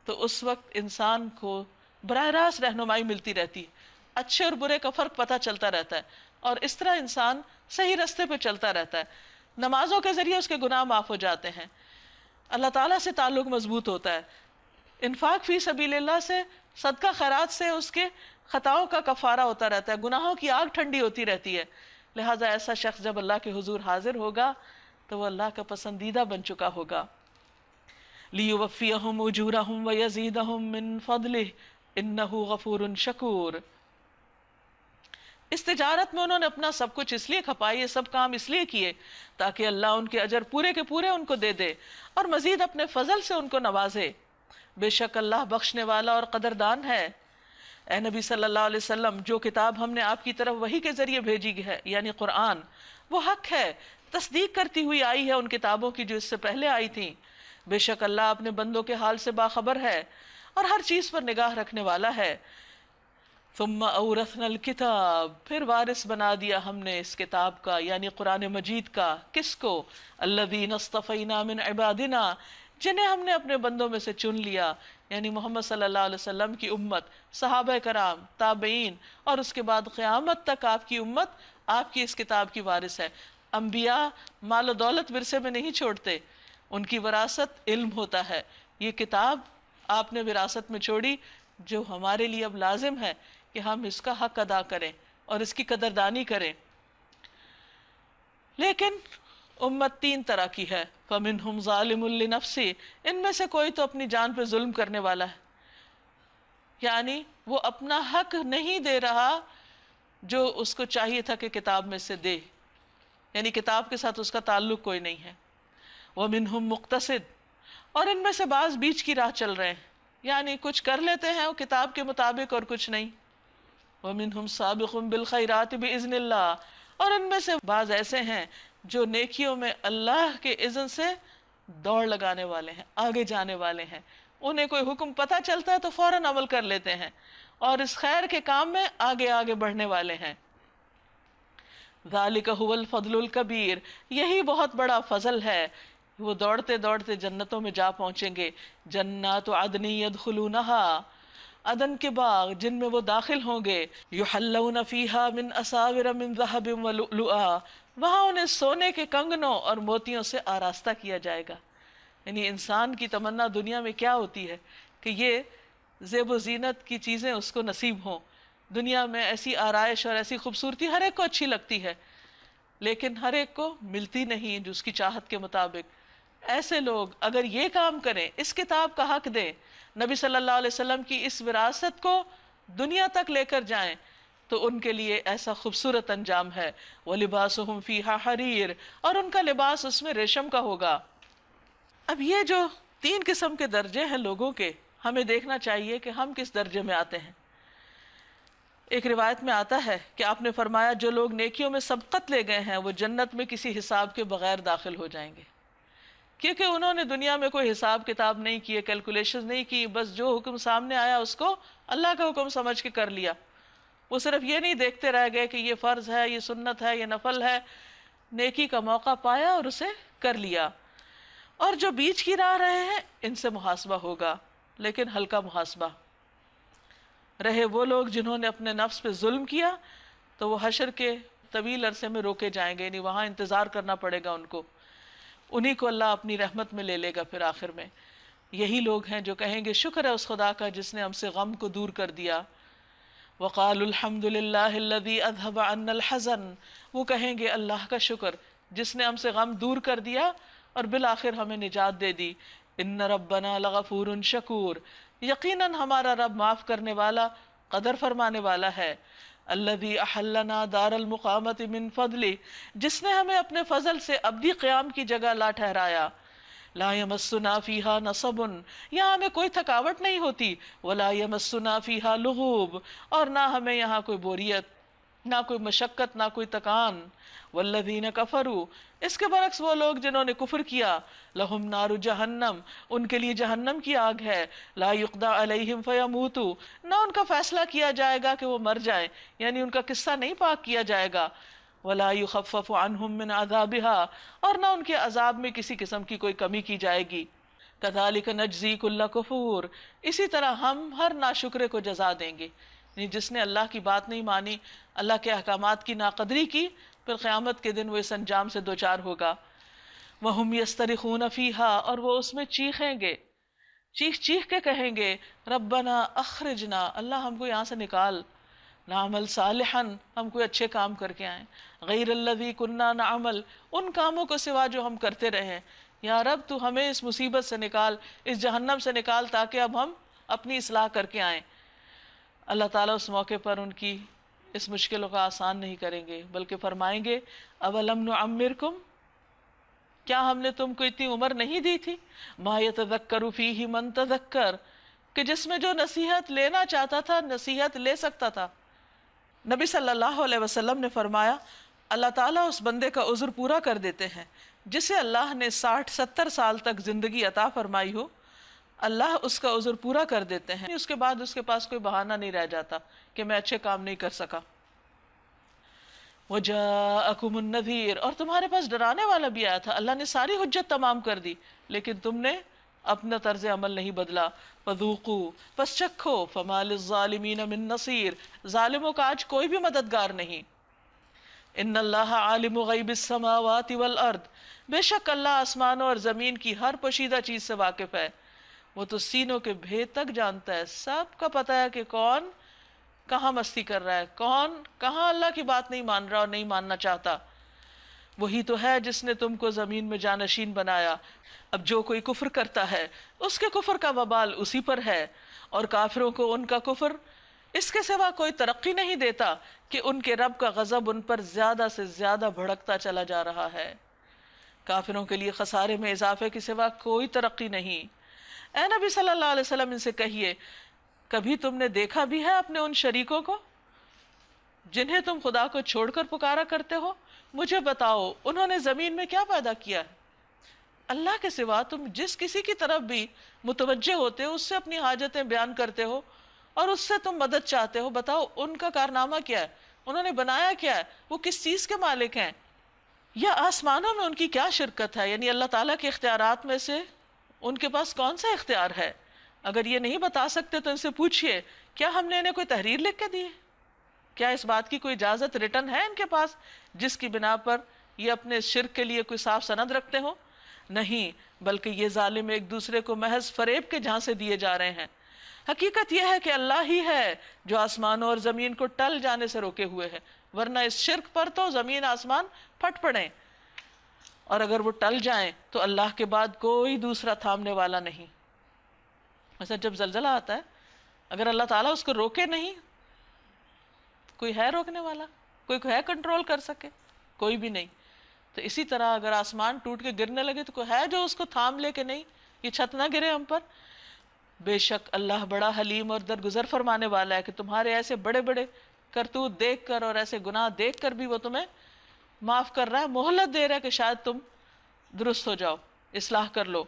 تو اس وقت انسان کو براہ راست رہنمائی ملتی رہتی ہے، اچھے اور برے کا فرق پتہ چلتا رہتا ہے، اور اس طرح انسان صحیح راستے پہ چلتا رہتا ہے۔ نمازوں کے ذریعے اس کے گناہ معاف ہو جاتے ہیں، اللہ تعالیٰ سے تعلق مضبوط ہوتا ہے، انفاق فی سبیل اللہ سے، صدقہ خیرات سے اس کے خطاؤں کا کفارہ ہوتا رہتا ہے، گناہوں کی آگ ٹھنڈی ہوتی رہتی ہے۔ لہٰذا ایسا شخص جب اللہ کے حضور حاضر ہوگا تو وہ اللہ کا پسندیدہ بن چکا ہوگا۔ لِيُوَفِّيَهُمْ أُجُورَهُمْ وَيَزِيدَهُمْ مِنْ فَضْلِهِ إِنَّهُ غَفُورٌ شَكُورٌ۔ اس تجارت میں انہوں نے اپنا سب کچھ اس لیے کھپائی، یہ سب کام اس لیے کیے تاکہ اللہ ان کے اجر پورے کے پورے ان کو دے دے اور مزید اپنے فضل سے ان کو نوازے۔ بے شک اللہ بخشنے والا اور قدردان ہے۔ اے نبی صلی اللہ علیہ وسلم، جو کتاب ہم نے آپ کی طرف وحی کے ذریعے بھیجی ہے یعنی قرآن، وہ حق ہے، تصدیق کرتی ہوئی آئی ہے ان کتابوں کی جو اس سے پہلے آئی تھیں۔ بے شک اللہ اپنے بندوں کے حال سے باخبر ہے اور ہر چیز پر نگاہ رکھنے والا ہے۔ ثم اورثنا الکتاب، پھر وارث بنا دیا ہم نے اس کتاب کا یعنی قرآن مجید کا، کس کو؟ الذین اصطفینا من عبادنا، جنہیں ہم نے اپنے بندوں میں سے چن لیا، یعنی محمد صلی اللہ علیہ وسلم کی امت، صحابہ کرام، تابعین، اور اس کے بعد قیامت تک آپ کی امت آپ کی اس کتاب کی وارث ہے۔ انبیاء مال و دولت ورثے میں نہیں چھوڑتے، ان کی وراثت علم ہوتا ہے۔ یہ کتاب آپ نے وراثت میں چھوڑی جو ہمارے لیے اب لازم ہے کہ ہم اس کا حق ادا کریں اور اس کی قدردانی کریں۔ لیکن امت تین طرح کی ہے، فَمِنْهُمْ ظَالِمٌ لِنَفْسِهِ، ان میں سے کوئی تو اپنی جان پہ ظلم کرنے والا ہے، یعنی وہ اپنا حق نہیں دے رہا جو اس کو چاہیے تھا کہ کتاب میں سے دے، یعنی کتاب کے ساتھ اس کا تعلق کوئی نہیں ہے۔ وَمِنْهُمْ مُقْتَصِدٌ، اور ان میں سے بعض بیچ کی راہ چل رہے ہیں، یعنی کچھ کر لیتے ہیں وہ کتاب کے مطابق اور کچھ نہیں۔ وَمِنْهُمْ سَابِقٌ بِالْخَيْرَاتِ بِإِذْنِ اللَّهِ، اور ان میں سے بعض ایسے ہیں جو نیکیوں میں اللہ کے اذن سے دوڑ لگانے والے ہیں، آگے جانے والے ہیں، انہیں کوئی حکم پتہ چلتا ہے تو فوراً عمل کر لیتے ہیں اور اس خیر کے کام میں آگے آگے بڑھنے والے ہیں۔ ذَلِكَ هُوَ الْفَضْلُ الْكَبِيرُ، یہی بہت بڑا فضل ہے، وہ دوڑتے دوڑتے جنتوں میں جا پہنچیں گے۔ جنات عدن يدخلونها، عدن کے باغ جن میں وہ داخل ہوں گے، یحلون فیہا من اساور من ذہب ولؤلؤا، وہاں انہیں سونے کے کنگنوں اور موتیوں سے آراستہ کیا جائے گا۔ یعنی انسان کی تمنا دنیا میں کیا ہوتی ہے کہ یہ زیب و زینت کی چیزیں اس کو نصیب ہوں۔ دنیا میں ایسی آرائش اور ایسی خوبصورتی ہر ایک کو اچھی لگتی ہے، لیکن ہر ایک کو ملتی نہیں جو اس کی چاہت کے مطابق۔ ایسے لوگ اگر یہ کام کریں، اس کتاب کا حق دیں، نبی صلی اللہ علیہ وسلم کی اس وراثت کو دنیا تک لے کر جائیں، تو ان کے لیے ایسا خوبصورت انجام ہے۔ وَلِبَاسُهُمْ فِيهَا حَرِيرٌ، اور ان کا لباس اس میں ریشم کا ہوگا۔ اب یہ جو تین قسم کے درجے ہیں لوگوں کے، ہمیں دیکھنا چاہیے کہ ہم کس درجے میں آتے ہیں۔ ایک روایت میں آتا ہے کہ آپ نے فرمایا جو لوگ نیکیوں میں سبقت لے گئے ہیں وہ جنت میں کسی حساب کے بغیر داخل ہو جائیں گے، کیونکہ انہوں نے دنیا میں کوئی حساب کتاب نہیں کیے، کیلکولیشن نہیں کی، بس جو حکم سامنے آیا اس کو اللہ کا حکم سمجھ کے کر لیا۔ وہ صرف یہ نہیں دیکھتے رہ گئے کہ یہ فرض ہے، یہ سنت ہے، یہ نفل ہے، نیکی کا موقع پایا اور اسے کر لیا۔ اور جو بیچ کی راہ رہے ہیں ان سے محاسبہ ہوگا، لیکن ہلکا محاسبہ۔ رہے وہ لوگ جنہوں نے اپنے نفس پہ ظلم کیا تو وہ حشر کے طویل عرصے میں روکے جائیں گے، یعنی وہاں انتظار کرنا پڑے گا ان کو، انہی کو اللہ اپنی رحمت میں لے لے گا پھر آخر میں۔ یہی لوگ ہیں جو کہیں گے شکر ہے اس خدا کا جس نے ہم سے غم کو دور کر دیا۔ وقالوا الحمد للہ الذی اذهب عنا الحزن، وہ کہیں گے اللہ کا شکر جس نے ہم سے غم دور کر دیا اور بالآخر ہمیں نجات دے دی. ان ربنا لغفور شکور، یقیناً ہمارا رب معاف کرنے والا، قدر فرمانے والا ہے. الذی احلنا دار المقامت من فضلی، جس نے ہمیں اپنے فضل سے ابدی قیام کی جگہ لا ٹھہرایا. لا یمسنا فیہا نصب، یہاں ہمیں کوئی تھکاوٹ نہیں ہوتی. ولا یمسنا فیہا لغوب، اور نہ ہمیں یہاں کوئی بوریت، نہ کوئی مشقت، نہ کوئی تکان. والذین کفروا، اس کے برعکس وہ لوگ جنہوں نے کفر کیا، لہم نار جہنم، ان کے لیے جہنم کی آگ ہے. لا یقضی علیہم فیموتوا، نہ ان کا فیصلہ کیا جائے گا کہ وہ مر جائیں، یعنی ان کا قصہ نہیں پاک کیا جائے گا. ولا یخفف عنہم من عذابها، اور نہ ان کے عذاب میں کسی قسم کی کوئی کمی کی جائے گی. کذالک نجزی کل کفور، اسی طرح ہم ہر ناشکرے کو جزا دیں گے. یعنی جس نے اللہ کی بات نہیں مانی، اللہ کے احکامات کی ناقدری کی، پھر قیامت کے دن وہ اس انجام سے دوچار ہوگا. وَهُمْ يَسْتَرِخُونَ فِيهَا، اور وہ اس میں چیخیں گے، چیخ چیخ کے کہیں گے، ربنا اخرجنا، اللہ ہم کو یہاں سے نکال، نعمل صالحا، ہم کوئی اچھے کام کر کے آئیں، غیر الذی کننا نعمل، ان کاموں کو سوا جو ہم کرتے رہے. یا رب تو ہمیں اس مصیبت سے نکال، اس جہنم سے نکال، تاکہ اب ہم اپنی اصلاح کر کے آئیں. اللہ تعالیٰ اس موقع پر ان کی اس مشکلوں کا آسان نہیں کریں گے، بلکہ فرمائیں گے اولم نعمرکم، کیا ہم نے تم کو اتنی عمر نہیں دی تھی، ما یتذکر فیہ من تذکر، کہ جس میں جو نصیحت لینا چاہتا تھا نصیحت لے سکتا تھا. نبی صلی اللہ علیہ وسلم نے فرمایا اللہ تعالیٰ اس بندے کا عذر پورا کر دیتے ہیں جسے اللہ نے 60-70 سال تک زندگی عطا فرمائی ہو، اللہ اس کا عذر پورا کر دیتے ہیں. اس کے بعد اس کے پاس کوئی بہانہ نہیں رہ جاتا کہ میں اچھے کام نہیں کر سکا. وَجَاءَكُمُ النَّذِيرُ، اور تمہارے پاس ڈرانے والا بھی آیا تھا. اللہ نے ساری حجت تمام کر دی، لیکن تم نے اپنا طرز عمل نہیں بدلا. فَذُوقُوا، پس چکھو، فَمَا لِلظَّالِمِينَ مِن نَصِيرٍ، ظالموں کا آج کوئی بھی مددگار نہیں. ان اللہ عالم غیب السماوات والارض، بے شک اللہ آسمانوں اور زمین کی ہر پوشیدہ چیز سے واقف ہے. وہ تو سینوں کے بھید تک جانتا ہے، سب کا پتہ ہے کہ کون کہاں مستی کر رہا ہے، کون کہاں اللہ کی بات نہیں مان رہا اور نہیں ماننا چاہتا. وہی تو ہے جس نے تم کو زمین میں جانشین بنایا. اب جو کوئی کفر کرتا ہے اس کے کفر کا وبال اسی پر ہے، اور کافروں کو ان کا کفر اس کے سوا کوئی ترقی نہیں دیتا کہ ان کے رب کا غضب ان پر زیادہ سے زیادہ بھڑکتا چلا جا رہا ہے. کافروں کے لیے خسارے میں اضافے کے سوا کوئی ترقی نہیں. اے نبی صلی اللہ علیہ وسلم ان سے کہیے، کبھی تم نے دیکھا بھی ہے اپنے ان شریکوں کو جنہیں تم خدا کو چھوڑ کر پکارا کرتے ہو؟ مجھے بتاؤ انہوں نے زمین میں کیا پیدا کیا ہے؟ اللہ کے سوا تم جس کسی کی طرف بھی متوجہ ہوتے ہو، اس سے اپنی حاجتیں بیان کرتے ہو اور اس سے تم مدد چاہتے ہو، بتاؤ ان کا کارنامہ کیا ہے، انہوں نے بنایا کیا ہے، وہ کس چیز کے مالک ہیں، یا آسمانوں میں ان کی کیا شرکت ہے، یعنی اللہ تعالیٰ کے اختیارات میں سے ان کے پاس کون سا اختیار ہے؟ اگر یہ نہیں بتا سکتے تو ان سے پوچھئے کیا ہم نے انہیں کوئی تحریر لکھ کے دی ہے؟ کیا اس بات کی کوئی اجازت ریٹن ہے ان کے پاس جس کی بنا پر یہ اپنے شرک کے لیے کوئی صاف سند رکھتے ہو؟ نہیں، بلکہ یہ ظالم ایک دوسرے کو محض فریب کے جھانسے دیے جا رہے ہیں. حقیقت یہ ہے کہ اللہ ہی ہے جو آسمانوں اور زمین کو ٹل جانے سے روکے ہوئے ہے، ورنہ اس شرک پر تو زمین آسمان پھٹ پڑیں، اور اگر وہ ٹل جائیں تو اللہ کے بعد کوئی دوسرا تھامنے والا نہیں. مثلا جب زلزلہ آتا ہے اگر اللہ تعالیٰ اس کو روکے نہیں، کوئی ہے روکنے والا؟ کوئی ہے کنٹرول کر سکے؟ کوئی بھی نہیں. تو اسی طرح اگر آسمان ٹوٹ کے گرنے لگے تو کوئی ہے جو اس کو تھام لے کہ نہیں یہ چھت نہ گرے ہم پر؟ بے شک اللہ بڑا حلیم اور درگزر فرمانے والا ہے کہ تمہارے ایسے بڑے بڑے کرتوت دیکھ کر اور ایسے گناہ دیکھ کر بھی وہ تمہیں معاف کر رہا ہے، مہلت دے رہا ہے کہ شاید تم درست ہو جاؤ، اصلاح کر لو.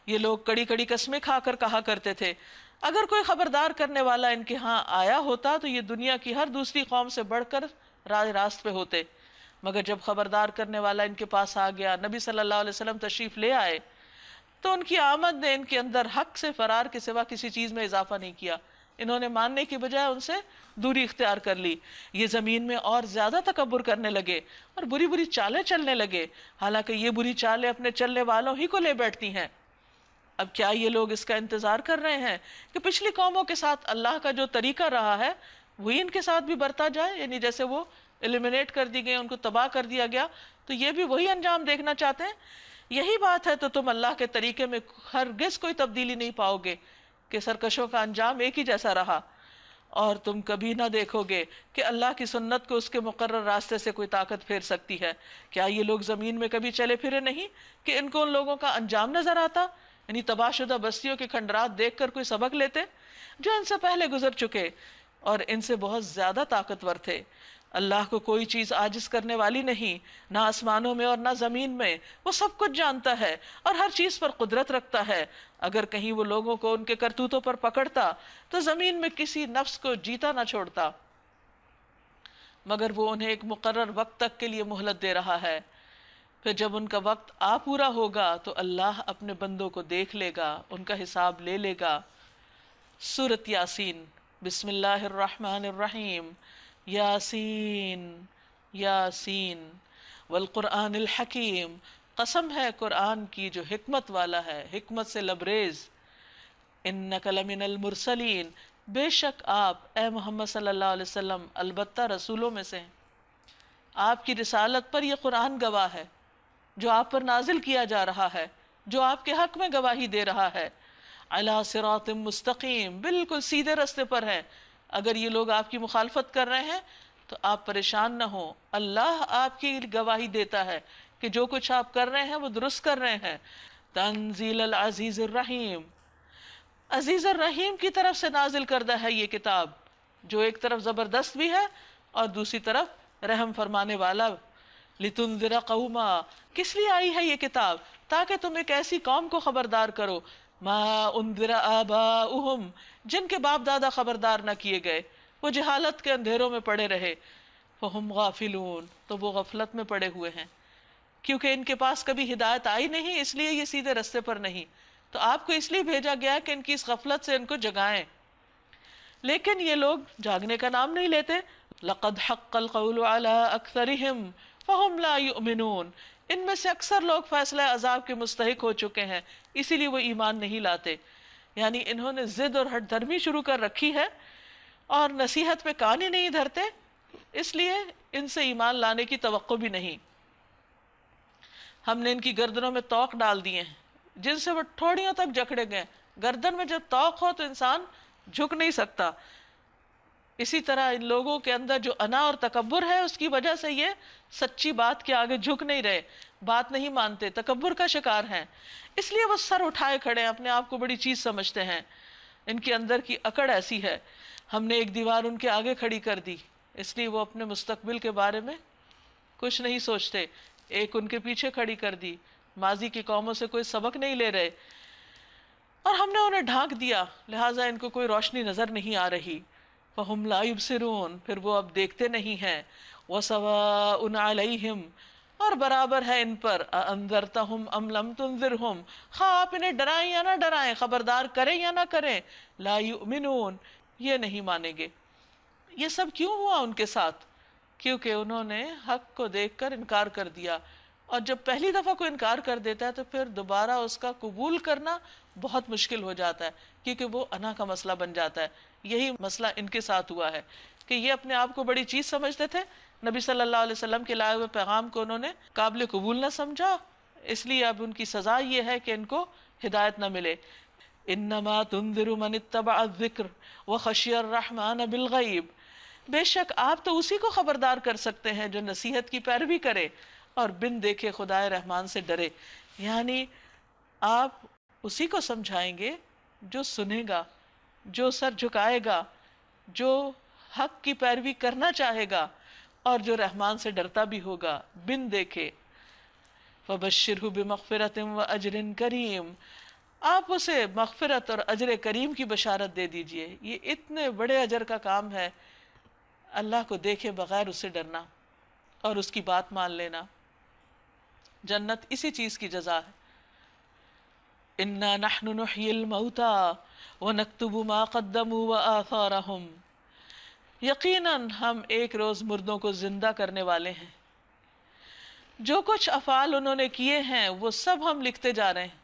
یہ لوگ کڑی کڑی قسمیں کھا کر کہا کرتے تھے اگر کوئی خبردار کرنے والا ان کے ہاں آیا ہوتا تو یہ دنیا کی ہر دوسری قوم سے بڑھ کر راہ راست پہ ہوتے. مگر جب خبردار کرنے والا ان کے پاس آ گیا، نبی صلی اللہ علیہ وسلم تشریف لے آئے، تو ان کی آمد نے ان کے اندر حق سے فرار کے سوا کسی چیز میں اضافہ نہیں کیا. انہوں نے ماننے کی بجائے ان سے دوری اختیار کر لی. یہ زمین میں اور زیادہ تکبر کرنے لگے اور بری بری چالیں چلنے لگے، حالانکہ یہ بری چالیں اپنے چلنے والوں ہی کو لے بیٹھتی ہیں. اب کیا یہ لوگ اس کا انتظار کر رہے ہیں کہ پچھلی قوموں کے ساتھ اللہ کا جو طریقہ رہا ہے وہی ان کے ساتھ بھی برتا جائے؟ یعنی جیسے وہ ایلیمینیٹ کر دی گئی، ان کو تباہ کر دیا گیا، تو یہ بھی وہی انجام دیکھنا چاہتے ہیں؟ یہی بات ہے تو تم اللہ کے طریقے میں ہرگز کوئی تبدیلی نہیں پاؤ گے کہ سرکشوں کا انجام ایک ہی جیسا رہا، اور تم کبھی نہ دیکھو گے کہ اللہ کی سنت کو اس کے مقرر راستے سے کوئی طاقت پھیر سکتی ہے۔ کیا یہ لوگ زمین میں کبھی چلے پھرے نہیں کہ ان کو ان لوگوں کا انجام نظر آتا؟ یعنی تباہ شدہ بستیوں کے کھنڈرات دیکھ کر کوئی سبق لیتے جو ان سے پہلے گزر چکے اور ان سے بہت زیادہ طاقتور تھے۔ اللہ کو کوئی چیز عاجز کرنے والی نہیں، نہ آسمانوں میں اور نہ زمین میں، وہ سب کچھ جانتا ہے اور ہر چیز پر قدرت رکھتا ہے۔ اگر کہیں وہ لوگوں کو ان کے کرتوتوں پر پکڑتا تو زمین میں کسی نفس کو جیتا نہ چھوڑتا، مگر وہ انہیں ایک مقرر وقت تک کے لیے مہلت دے رہا ہے۔ پھر جب ان کا وقت آ پورا ہوگا تو اللہ اپنے بندوں کو دیکھ لے گا، ان کا حساب لے لے گا۔ سورۃ یاسین۔ بسم اللہ الرحمن الرحیم۔ یاسین یاسین والقرآن الحکیم، قسم ہے قرآن کی جو حکمت والا ہے، حکمت سے لبریز۔ انک لمن المرسلین، بے شک آپ اے محمد صلی اللہ علیہ وسلم البتہ رسولوں میں سے ہیں۔ آپ کی رسالت پر یہ قرآن گواہ ہے، جو آپ پر نازل کیا جا رہا ہے، جو آپ کے حق میں گواہی دے رہا ہے۔ علی صراط مستقیم، بالکل سیدھے رستے پر ہیں۔ اگر یہ لوگ آپ کی مخالفت کر رہے ہیں تو آپ پریشان نہ ہوں، اللہ آپ کی گواہی دیتا ہے کہ جو کچھ آپ کر رہے ہیں وہ درست کر رہے ہیں۔ تنزیل العزیز الرحیم، عزیز الرحیم کی طرف سے نازل کردہ ہے یہ کتاب، جو ایک طرف زبردست بھی ہے اور دوسری طرف رحم فرمانے والا۔ لتنذر قوما، کس لیے آئی ہے یہ کتاب؟ تاکہ تم ایک ایسی قوم کو خبردار کرو، ما انذر آباؤہم، جن کے باپ دادا خبردار نہ کیے گئے، وہ جہالت کے اندھیروں میں پڑے رہے۔ فہم غافلون، تو وہ غفلت میں پڑے ہوئے ہیں، کیونکہ ان کے پاس کبھی ہدایت آئی نہیں، اس لیے یہ سیدھے رستے پر نہیں۔ تو آپ کو اس لیے بھیجا گیا کہ ان کی اس غفلت سے ان کو جگائیں، لیکن یہ لوگ جاگنے کا نام نہیں لیتے۔ لقد حق القول على اکثرهم فهم لا يؤمنون، ان میں سے اکثر لوگ فیصلہ عذاب کے مستحق ہو چکے ہیں، اسی لیے وہ ایمان نہیں لاتے۔ یعنی انہوں نے ضد اور ہٹ دھرمی شروع کر رکھی ہے اور نصیحت پہ کان ہی نہیں دھرتے، اس لیے ان سے ایمان لانے کی توقع بھی نہیں۔ ہم نے ان کی گردنوں میں توق ڈال دیے ہیں جن سے وہ ٹھوڑیوں تک جکڑے گئے۔ گردن میں جب توق ہو تو انسان جھک نہیں سکتا۔ اسی طرح ان لوگوں کے اندر جو انا اور تکبر ہے، اس کی وجہ سے یہ سچی بات کے آگے جھک نہیں رہے، بات نہیں مانتے، تکبر کا شکار ہیں، اس لیے وہ سر اٹھائے کھڑے ہیں، اپنے آپ کو بڑی چیز سمجھتے ہیں۔ ان کے اندر کی اکڑ ایسی ہے، ہم نے ایک دیوار ان کے آگے کھڑی کر دی، اس لیے وہ اپنے مستقبل کے بارے میں کچھ نہیں سوچتے۔ ایک ان کے پیچھے کھڑی کر دی، ماضی کی قوموں سے کوئی سبق نہیں لے رہے، اور ہم نے انہیں ڈھانک دیا، لہٰذا ان کو کوئی روشنی نظر نہیں آ رہی۔ فَهُمْ لَا يُبْصِرُونَ، پھر وہ اب دیکھتے نہیں ہیں۔ وَسَوَاءٌ عَلَيْهِمْ، اور برابر ہے ان پر، أَأَنذَرْتَهُمْ أَمْ لَمْ تُنذِرْهُمْ، خواہ آپ انہیں ڈرائیں یا نہ ڈرائیں، خبردار کریں یا نہ کریں، لا يؤمنون، یہ نہیں مانیں گے۔ یہ سب کیوں ہوا ان کے ساتھ؟ کیونکہ انہوں نے حق کو دیکھ کر انکار کر دیا، اور جب پہلی دفعہ کوئی انکار کر دیتا ہے تو پھر دوبارہ اس کا قبول کرنا بہت مشکل ہو جاتا ہے، کیونکہ وہ انا کا مسئلہ بن جاتا ہے۔ یہی مسئلہ ان کے ساتھ ہوا ہے کہ یہ اپنے آپ کو بڑی چیز سمجھتے تھے، نبی صلی اللہ علیہ وسلم کے لائے ہوئے پیغام کو انہوں نے قابل قبول نہ سمجھا، اس لیے اب ان کی سزا یہ ہے کہ ان کو ہدایت نہ ملے۔ انما تنذر من اتبع الذکر وخشی الرحمن بالغیب، بے شک آپ تو اسی کو خبردار کر سکتے ہیں جو نصیحت کی پیروی کرے اور بن دیکھے خدائے رحمان سے ڈرے۔ یعنی آپ اسی کو سمجھائیں گے جو سنے گا، جو سر جھکائے گا، جو حق کی پیروی کرنا چاہے گا اور جو رحمان سے ڈرتا بھی ہوگا بن دیکھے۔ فَبَشِّرْهُ بِمَغْفِرَةٍ وَأَجْرٍ کریم، آپ اسے مغفرت اور اجر کریم کی بشارت دے دیجئے۔ یہ اتنے بڑے اجر کا کام ہے، اللہ کو دیکھے بغیر اسے ڈرنا اور اس کی بات مان لینا۔ جنت اسی چیز کی جزا ہے۔ اِنَّا نَحْنُ نُحْيِي الْمَوْتَى وَنَكْتُبُ مَا قَدَّمُوا وَآثَارَهُمْ، یقیناً ہم ایک روز مردوں کو زندہ کرنے والے ہیں، جو کچھ افعال انہوں نے کیے ہیں وہ سب ہم لکھتے جا رہے ہیں،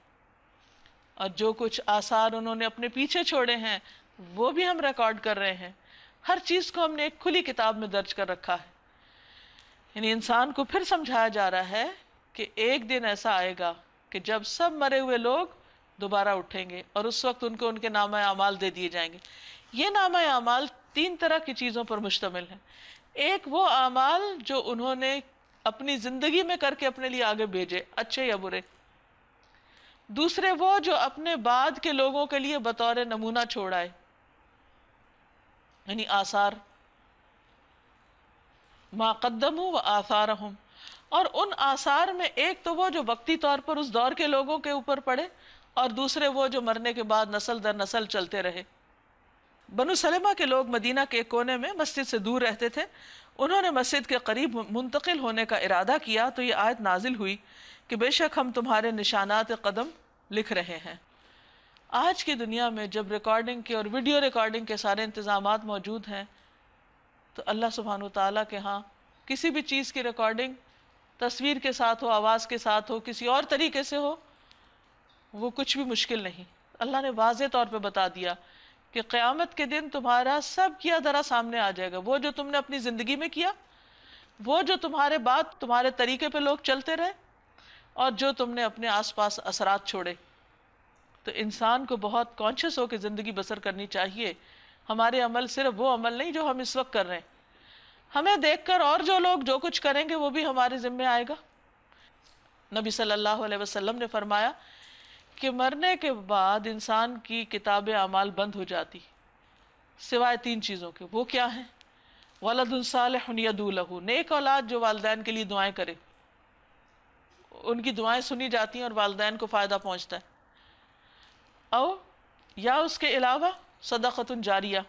اور جو کچھ آثار انہوں نے اپنے پیچھے چھوڑے ہیں وہ بھی ہم ریکارڈ کر رہے ہیں۔ ہر چیز کو ہم نے ایک کھلی کتاب میں درج کر رکھا ہے۔ یعنی انسان کو پھر سمجھایا جا رہا ہے کہ ایک دن ایسا آئے گا کہ جب سب مرے ہوئے لوگ دوبارہ اٹھیں گے اور اس وقت ان کو ان کے نامہ اعمال دے دیے جائیں گے. یہ نامہ اعمال 3 طرح کی چیزوں پر مشتمل ہے. ایک وہ اعمال جو انہوں نے اپنی زندگی میں کر کے اپنے لیے آگے بھیجے، اچھے یا برے. دوسرے وہ جو اپنے بعد کے لوگوں کے لیے بطور نمونہ چھوڑ آئے، یعنی آثار، ما قدموا و آثارہم. اور ان آثار میں ایک تو وہ جو وقتی طور پر اس دور کے لوگوں کے اوپر پڑے، اور دوسرے وہ جو مرنے کے بعد نسل در نسل چلتے رہے. بنو سلمہ کے لوگ مدینہ کے ایک کونے میں مسجد سے دور رہتے تھے. انہوں نے مسجد کے قریب منتقل ہونے کا ارادہ کیا تو یہ آیت نازل ہوئی کہ بے شک ہم تمہارے نشانات قدم لکھ رہے ہیں. آج کی دنیا میں جب ریکارڈنگ کے اور ویڈیو ریکارڈنگ کے سارے انتظامات موجود ہیں تو اللہ سبحانہ وتعالیٰ کے ہاں کسی بھی چیز کی ریکارڈنگ تصویر کے ساتھ ہو، آواز کے ساتھ ہو، کسی اور طریقے سے ہو، وہ کچھ بھی مشکل نہیں. اللہ نے واضح طور پہ بتا دیا کہ قیامت کے دن تمہارا سب کیا درا سامنے آ جائے گا. وہ جو تم نے اپنی زندگی میں کیا، وہ جو تمہارے بعد تمہارے طریقے پہ لوگ چلتے رہے، اور جو تم نے اپنے آس پاس اثرات چھوڑے. تو انسان کو بہت کانشیس ہو کے زندگی بسر کرنی چاہیے. ہمارے عمل صرف وہ عمل نہیں جو ہم اس وقت کر رہے ہیں، ہمیں دیکھ کر اور جو لوگ جو کچھ کریں گے وہ بھی ہمارے ذمہ آئے گا. نبی صلی اللہ علیہ وسلم نے فرمایا کہ مرنے کے بعد انسان کی کتاب اعمال بند ہو جاتی سوائے 3 چیزوں کے. وہ کیا ہیں؟ ولد صالح یدعو لہ، نیک اولاد جو والدین کے لیے دعائیں کرے، ان کی دعائیں سنی جاتی ہیں اور والدین کو فائدہ پہنچتا ہے. او یا اس کے علاوہ صدقۃ جاریہ،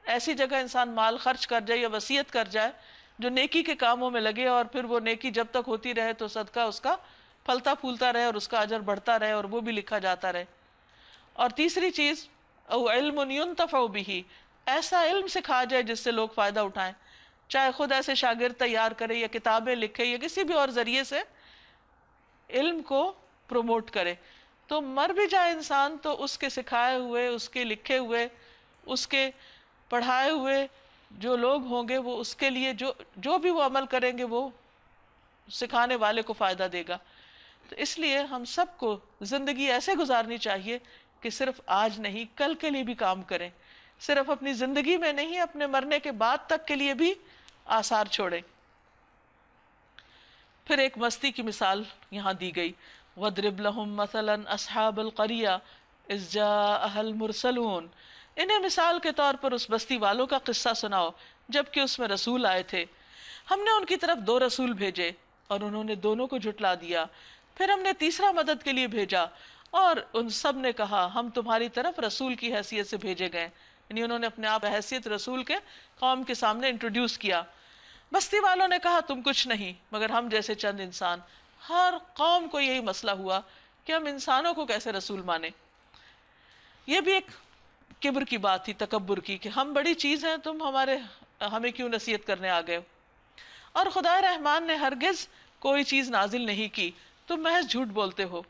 ایسی جگہ انسان مال خرچ کر جائے یا وصیت کر جائے جو نیکی کے کاموں میں لگے، اور پھر وہ نیکی جب تک ہوتی رہے تو صدقہ اس کا پھلتا پھولتا رہے اور اس کا اجر بڑھتا رہے اور وہ بھی لکھا جاتا رہے. اور تیسری چیز او علم ينتفع به، ایسا علم سکھا جائے جس سے لوگ فائدہ اٹھائیں، چاہے خود ایسے شاگرد تیار کرے یا کتابیں لکھے یا کسی بھی اور ذریعے سے علم کو پروموٹ کرے. تو مر بھی جائے انسان تو اس کے سکھائے ہوئے، اس کے لکھے ہوئے، اس کے پڑھائے ہوئے جو لوگ ہوں گے وہ اس کے لیے جو بھی وہ عمل کریں گے وہ سکھانے والے کو فائدہ دے گا. تو اس لیے ہم سب کو زندگی ایسے گزارنی چاہیے کہ صرف آج نہیں، کل کے لیے بھی کام کریں. صرف اپنی زندگی میں نہیں، اپنے مرنے کے بعد تک کے لیے بھی آثار چھوڑیں. پھر ایک مستی کی مثال یہاں دی گئی، وَاضْرِبْ لَهُمْ مَثَلًا أَصْحَابَ الْقَرْيَةِ إِذْ جَاءَهَا الْمُرْسَلُونَ. انہیں مثال کے طور پر اس بستی والوں کا قصہ سناؤ جبکہ اس میں رسول آئے تھے. ہم نے ان کی طرف 2 رسول بھیجے اور انہوں نے دونوں کو جھٹلا دیا. پھر ہم نے تیسرا مدد کے لیے بھیجا اور ان سب نے کہا ہم تمہاری طرف رسول کی حیثیت سے بھیجے گئے. یعنی انہوں نے اپنے آپ حیثیت رسول کے قوم کے سامنے انٹروڈیوس کیا. بستی والوں نے کہا تم کچھ نہیں مگر ہم جیسے چند انسان. ہر قوم کو یہی مسئلہ ہوا کہ ہم انسانوں کو کیسے رسول مانے. یہ بھی ایک کبر کی بات تھی، تکبر کی، کہ ہم بڑی چیز ہیں، تم ہمیں کیوں نصیحت کرنے آ گئے. اور خدا رحمان نے ہرگز کوئی چیز نازل نہیں کی، تم محض جھوٹ بولتے ہو.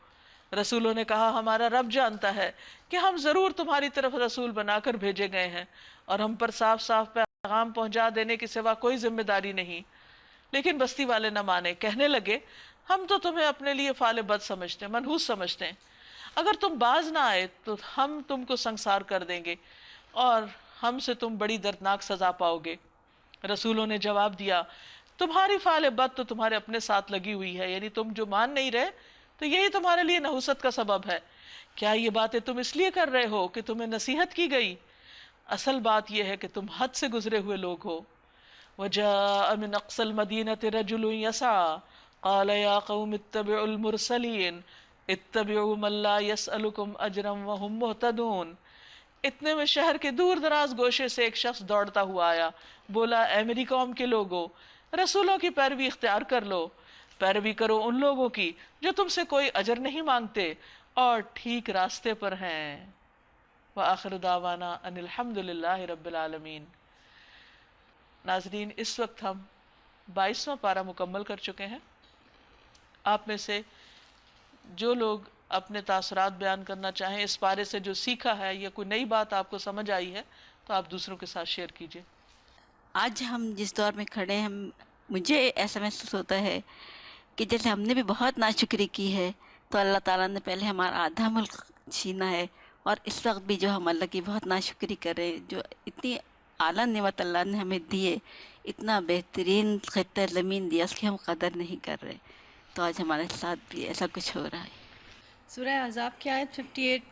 رسولوں نے کہا ہمارا رب جانتا ہے کہ ہم ضرور تمہاری طرف رسول بنا کر بھیجے گئے ہیں اور ہم پر صاف صاف پیغام پہنچا دینے کے سوا کوئی ذمہ داری نہیں. لیکن بستی والے نہ مانے، کہنے لگے ہم تو تمہیں اپنے لیے فعال بد سمجھتے ہیں، منحوس سمجھتے ہیں. اگر تم باز نہ آئے تو ہم تم کو سنسار کر دیں گے اور ہم سے تم بڑی دردناک سزا پاؤ گے. رسولوں نے جواب دیا تمہاری فعال بد تو تمہارے اپنے ساتھ لگی ہوئی ہے، یعنی تم جو مان نہیں رہے تو یہی تمہارے لیے نحوست کا سبب ہے. کیا یہ باتیں تم اس لیے کر رہے ہو کہ تمہیں نصیحت کی گئی؟ اصل بات یہ ہے کہ تم حد سے گزرے ہوئے لوگ ہو. وَجَاءَ مِنْ أَقْصَى الْمَدِينَةِ رَجُلٌ يَسْعَىٰ قَالَ يَا قَوْمِ اتَّبِعُوا الْمُرْسَلِينَ اتَّبِعُوا مَن لَّا يَسْأَلُكُمْ أَجْرًا وَهُمْ مُهْتَدُونَ. اتنے میں شہر کے دور دراز گوشے سے ایک شخص دوڑتا ہوا آیا، بولا اے میری قوم کے لوگو، رسولوں کی پیروی اختیار کر لو، پیروی کرو ان لوگوں کی جو تم سے کوئی اجر نہیں مانگتے اور ٹھیک راستے پر ہیں. وآخر دعوانا ان الحمد للہ رب العالمین. ناظرین، اس وقت ہم 22واں پارہ مکمل کر چکے ہیں. آپ میں سے جو لوگ اپنے تاثرات بیان کرنا چاہیں اس پارے سے، جو سیکھا ہے یا کوئی نئی بات آپ کو سمجھ آئی ہے، تو آپ دوسروں کے ساتھ شیئر کیجیے. آج ہم جس دور میں کھڑے ہیں، مجھے ایسا محسوس ہوتا ہے کہ جیسے ہم نے بھی بہت ناشکری کی ہے تو اللہ تعالیٰ نے پہلے ہمارا آدھا ملک چھینا ہے، اور اس وقت بھی جو ہم اللہ کی بہت ناشکری کر رہے ہیں، جو اتنی اعلیٰ نعمت اللہ نے ہمیں دی ہے، اتنا بہترین خطہ زمین دیا، اس کی ہم قدر نہیں کر رہے، تو آج ہمارے ساتھ بھی ایسا کچھ ہو رہا ہے۔ سورہ احزاب کی آیت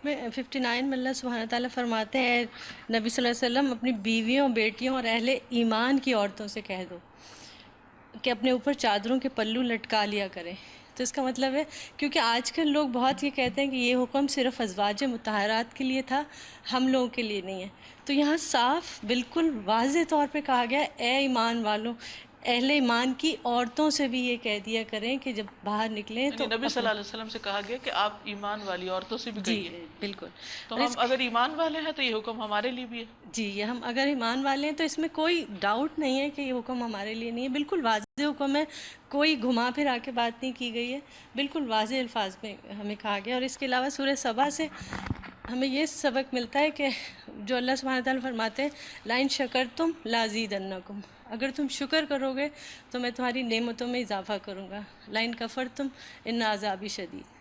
59 میں اللہ سبحانہ تعالیٰ فرماتے ہیں، نبی صلی اللہ علیہ وسلم اپنی بیویوں، بیٹیوں اور اہل ایمان کی عورتوں سے کہہ دو کہ اپنے اوپر چادروں کے پلو لٹکا لیا کریں۔ تو اس کا مطلب ہے، کیونکہ آج کل لوگ بہت یہ کہتے ہیں کہ یہ حکم صرف ازواج مطہرات کے لیے تھا، ہم لوگوں کے لیے نہیں ہے، تو یہاں صاف بالکل واضح طور پہ کہا گیا اے ایمان والوں، اہل ایمان کی عورتوں سے بھی یہ کہہ دیا کریں کہ جب باہر نکلیں تو یعنی نبی صلی اللہ علیہ وسلم سے کہا گیا کہ آپ ایمان والی عورتوں سے بھی جی کہیے۔ بالکل۔ تو اور ہم اگر ایمان والے ہیں تو یہ حکم ہمارے لیے بھی ہے۔ جی، یہ ہم اگر ایمان والے ہیں تو اس میں کوئی ڈاؤٹ نہیں ہے کہ یہ حکم ہمارے لیے نہیں ہے، بالکل واضح حکم ہے، کوئی گھما پھرا کے بات نہیں کی گئی ہے، بالکل واضح الفاظ میں ہمیں کہا گیا۔ اور اس کے علاوہ سورہ سبا سے ہمیں یہ سبق ملتا ہے کہ جو اللہ سبحانہ تعالیٰ فرماتے ہیں لَإِن شَكَرْتُمْ لَأَزِيدَنَّكُمْ، اگر تم شکر کرو گے تو میں تمہاری نعمتوں میں اضافہ کروں گا، لَإِن كَفَرْتُمْ إِنَّ عَذَابِي شَدِيدٌ۔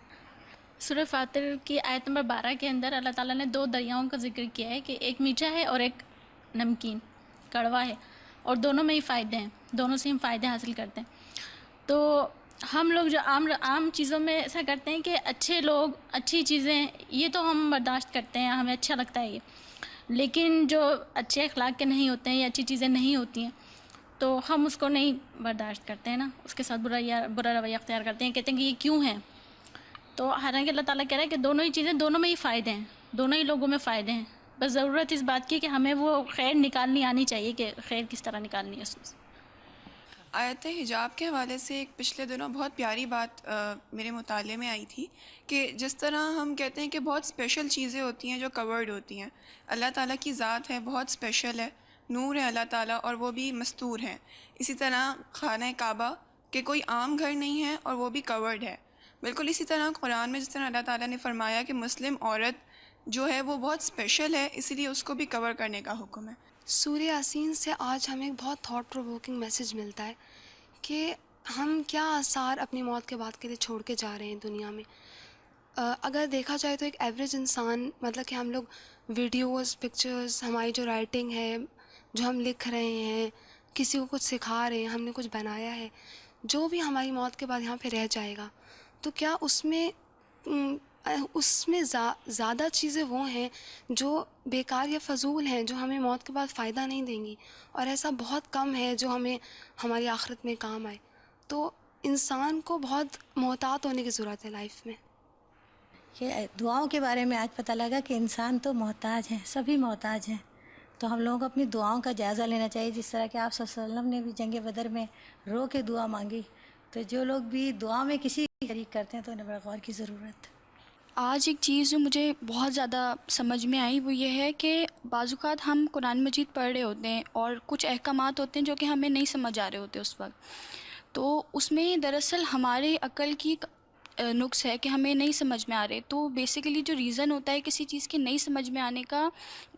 سورہ فاتر کی آیت نمبر 12 کے اندر اللہ تعالیٰ نے 2 دریاؤں کا ذکر کیا ہے کہ ایک میٹھا ہے اور ایک نمکین کڑوا ہے، اور دونوں میں ہی فائدے ہیں، دونوں سے ہم فائدے حاصل کرتے ہیں۔ تو ہم لوگ جو عام چیزوں میں ایسا کرتے ہیں کہ اچھے لوگ، اچھی چیزیں، یہ تو ہم برداشت کرتے ہیں، ہمیں اچھا لگتا ہے یہ، لیکن جو اچھے اخلاق کے نہیں ہوتے ہیں یا اچھی چیزیں نہیں ہوتی ہیں تو ہم اس کو نہیں برداشت کرتے ہیں نا، اس کے ساتھ برا رویہ اختیار کرتے ہیں، کہتے ہیں کہ یہ کیوں ہے۔ تو حالانکہ اللہ تعالیٰ کہہ رہا ہے کہ دونوں ہی چیزیں، دونوں میں ہی فائدے ہیں، دونوں ہی لوگوں میں فائدے ہیں، بس ضرورت اس بات کی کہ ہمیں وہ خیر نکالنی آنی چاہیے کہ خیر کس طرح نکالنی ہے اس میں سے۔ آیت حجاب کے حوالے سے ایک پچھلے دنوں بہت پیاری بات میرے مطالعے میں آئی تھی کہ جس طرح ہم کہتے ہیں کہ بہت اسپیشل چیزیں ہوتی ہیں جو کورڈ ہوتی ہیں، اللہ تعالیٰ کی ذات ہے، بہت اسپیشل ہے، نور ہے اللہ تعالیٰ، اور وہ بھی مستور ہیں۔ اسی طرح خانہ کعبہ کہ کوئی عام گھر نہیں ہے اور وہ بھی کورڈ ہے۔ بالکل اسی طرح قرآن میں جس طرح اللہ تعالیٰ نے فرمایا کہ مسلم عورت جو ہے وہ بہت اسپیشل ہے، اسی لیے اس کو بھی کور کرنے کا حکم ہے۔ سورہ یاسین سے آج ہمیں بہت تھاٹ پرووکنگ میسیج ملتا ہے کہ ہم کیا آثار اپنی موت کے بعد کے لیے چھوڑ کے جا رہے ہیں دنیا میں۔ اگر دیکھا جائے تو ایک ایوریج انسان، مطلب کہ ہم لوگ ویڈیوز، پکچرز، ہماری جو رائٹنگ ہے، جو ہم لکھ رہے ہیں، کسی کو کچھ سکھا رہے ہیں، ہم نے کچھ بنایا ہے، جو بھی ہماری موت کے بعد یہاں پہ رہ جائے گا، تو کیا اس میں زیادہ چیزیں وہ ہیں جو بیکار یا فضول ہیں، جو ہمیں موت کے بعد فائدہ نہیں دیں گی، اور ایسا بہت کم ہے جو ہمیں ہماری آخرت میں کام آئے۔ تو انسان کو بہت محتاط ہونے کی ضرورت ہے لائف میں۔ کہ دعاؤں کے بارے میں آج پتہ لگا کہ انسان تو محتاج ہیں، سبھی محتاج ہیں، تو ہم لوگوں کو اپنی دعاؤں کا جائزہ لینا چاہیے، جس طرح کہ آپ صلی اللہ علیہ وسلم نے بھی جنگ بدر میں رو کے دعا مانگی، تو جو لوگ بھی دعا میں کسی شریک کرتے ہیں تو انہیں بڑا غور کی ضرورت ہے۔ آج ایک چیز جو مجھے بہت زیادہ سمجھ میں آئی وہ یہ ہے کہ بعض اوقات ہم قرآن مجید پڑھ رہے ہوتے ہیں اور کچھ احکامات ہوتے ہیں جو کہ ہمیں نہیں سمجھ آ رہے ہوتے اس وقت، تو اس میں دراصل ہمارے عقل کی نقص ہے کہ ہمیں نہیں سمجھ میں آ رہے، تو بیسیکلی جو ریزن ہوتا ہے کسی چیز کے نہیں سمجھ میں آنے کا،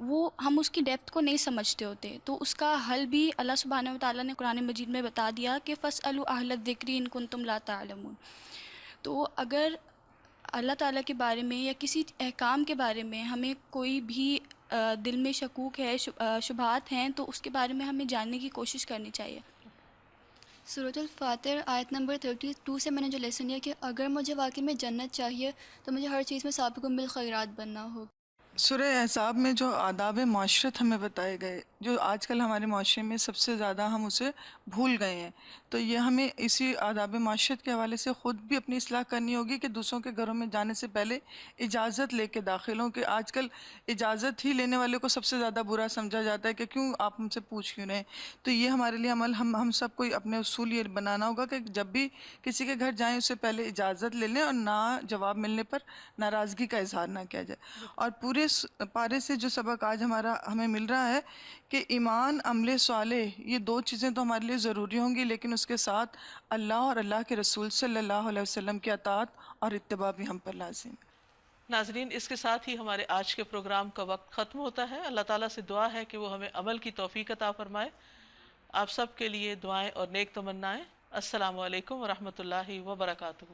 وہ ہم اس کی ڈیپتھ کو نہیں سمجھتے ہوتے، تو اس کا حل بھی اللہ سبحانہ و تعالیٰ نے قرآن مجید میں بتا دیا کہ فَاسْأَلُوا أَهْلَ الذِّكْرِ إِن كُنتُمْ لَا تَعْلَمُونَ۔ تو اگر اللہ تعالیٰ کے بارے میں یا کسی احکام کے بارے میں ہمیں کوئی بھی دل میں شکوک ہے، شبہات ہیں، تو اس کے بارے میں ہمیں جاننے کی کوشش کرنی چاہیے۔ سورۃ الفاتر آیت نمبر 32 سے میں نے جو لیسن لیا کہ اگر مجھے واقعی میں جنت چاہیے تو مجھے ہر چیز میں سابقوں بالخیرات بننا ہوگا۔ سورہ احزاب میں جو آداب معاشرت ہمیں بتائے گئے، جو آج کل ہمارے معاشرے میں سب سے زیادہ ہم اسے بھول گئے ہیں، تو یہ ہمیں اسی آداب معاشرت کے حوالے سے خود بھی اپنی اصلاح کرنی ہوگی کہ دوسروں کے گھروں میں جانے سے پہلے اجازت لے کے داخل ہوں، کہ آج کل اجازت ہی لینے والے کو سب سے زیادہ برا سمجھا جاتا ہے کہ کیوں آپ ہم سے پوچھ کیوں رہے ہیں۔ تو یہ ہمارے لیے عمل ہم سب کو اپنے اصول یہ بنانا ہوگا کہ جب بھی کسی کے گھر جائیں اس سے پہلے اجازت لے لیں اور نہ جواب ملنے پر ناراضگی کا اظہار نہ کیا جائے۔ اور پورے پارے سے جو سبق آج ہمیں مل رہا ہے کہ ایمان، عمل صالح، یہ 2 چیزیں تو ہمارے لیے ضروری ہوں گی، لیکن اس کے ساتھ اللہ اور اللہ کے رسول صلی اللہ علیہ وسلم کی اطاعت اور اتباع بھی ہم پر لازم ہے۔ ناظرین، اس کے ساتھ ہی ہمارے آج کے پروگرام کا وقت ختم ہوتا ہے۔ اللہ تعالیٰ سے دعا ہے کہ وہ ہمیں عمل کی توفیق عطا فرمائے۔ آپ سب کے لیے دعائیں اور نیک تمنائیں۔ السلام علیکم ورحمۃ اللہ وبرکاتہ۔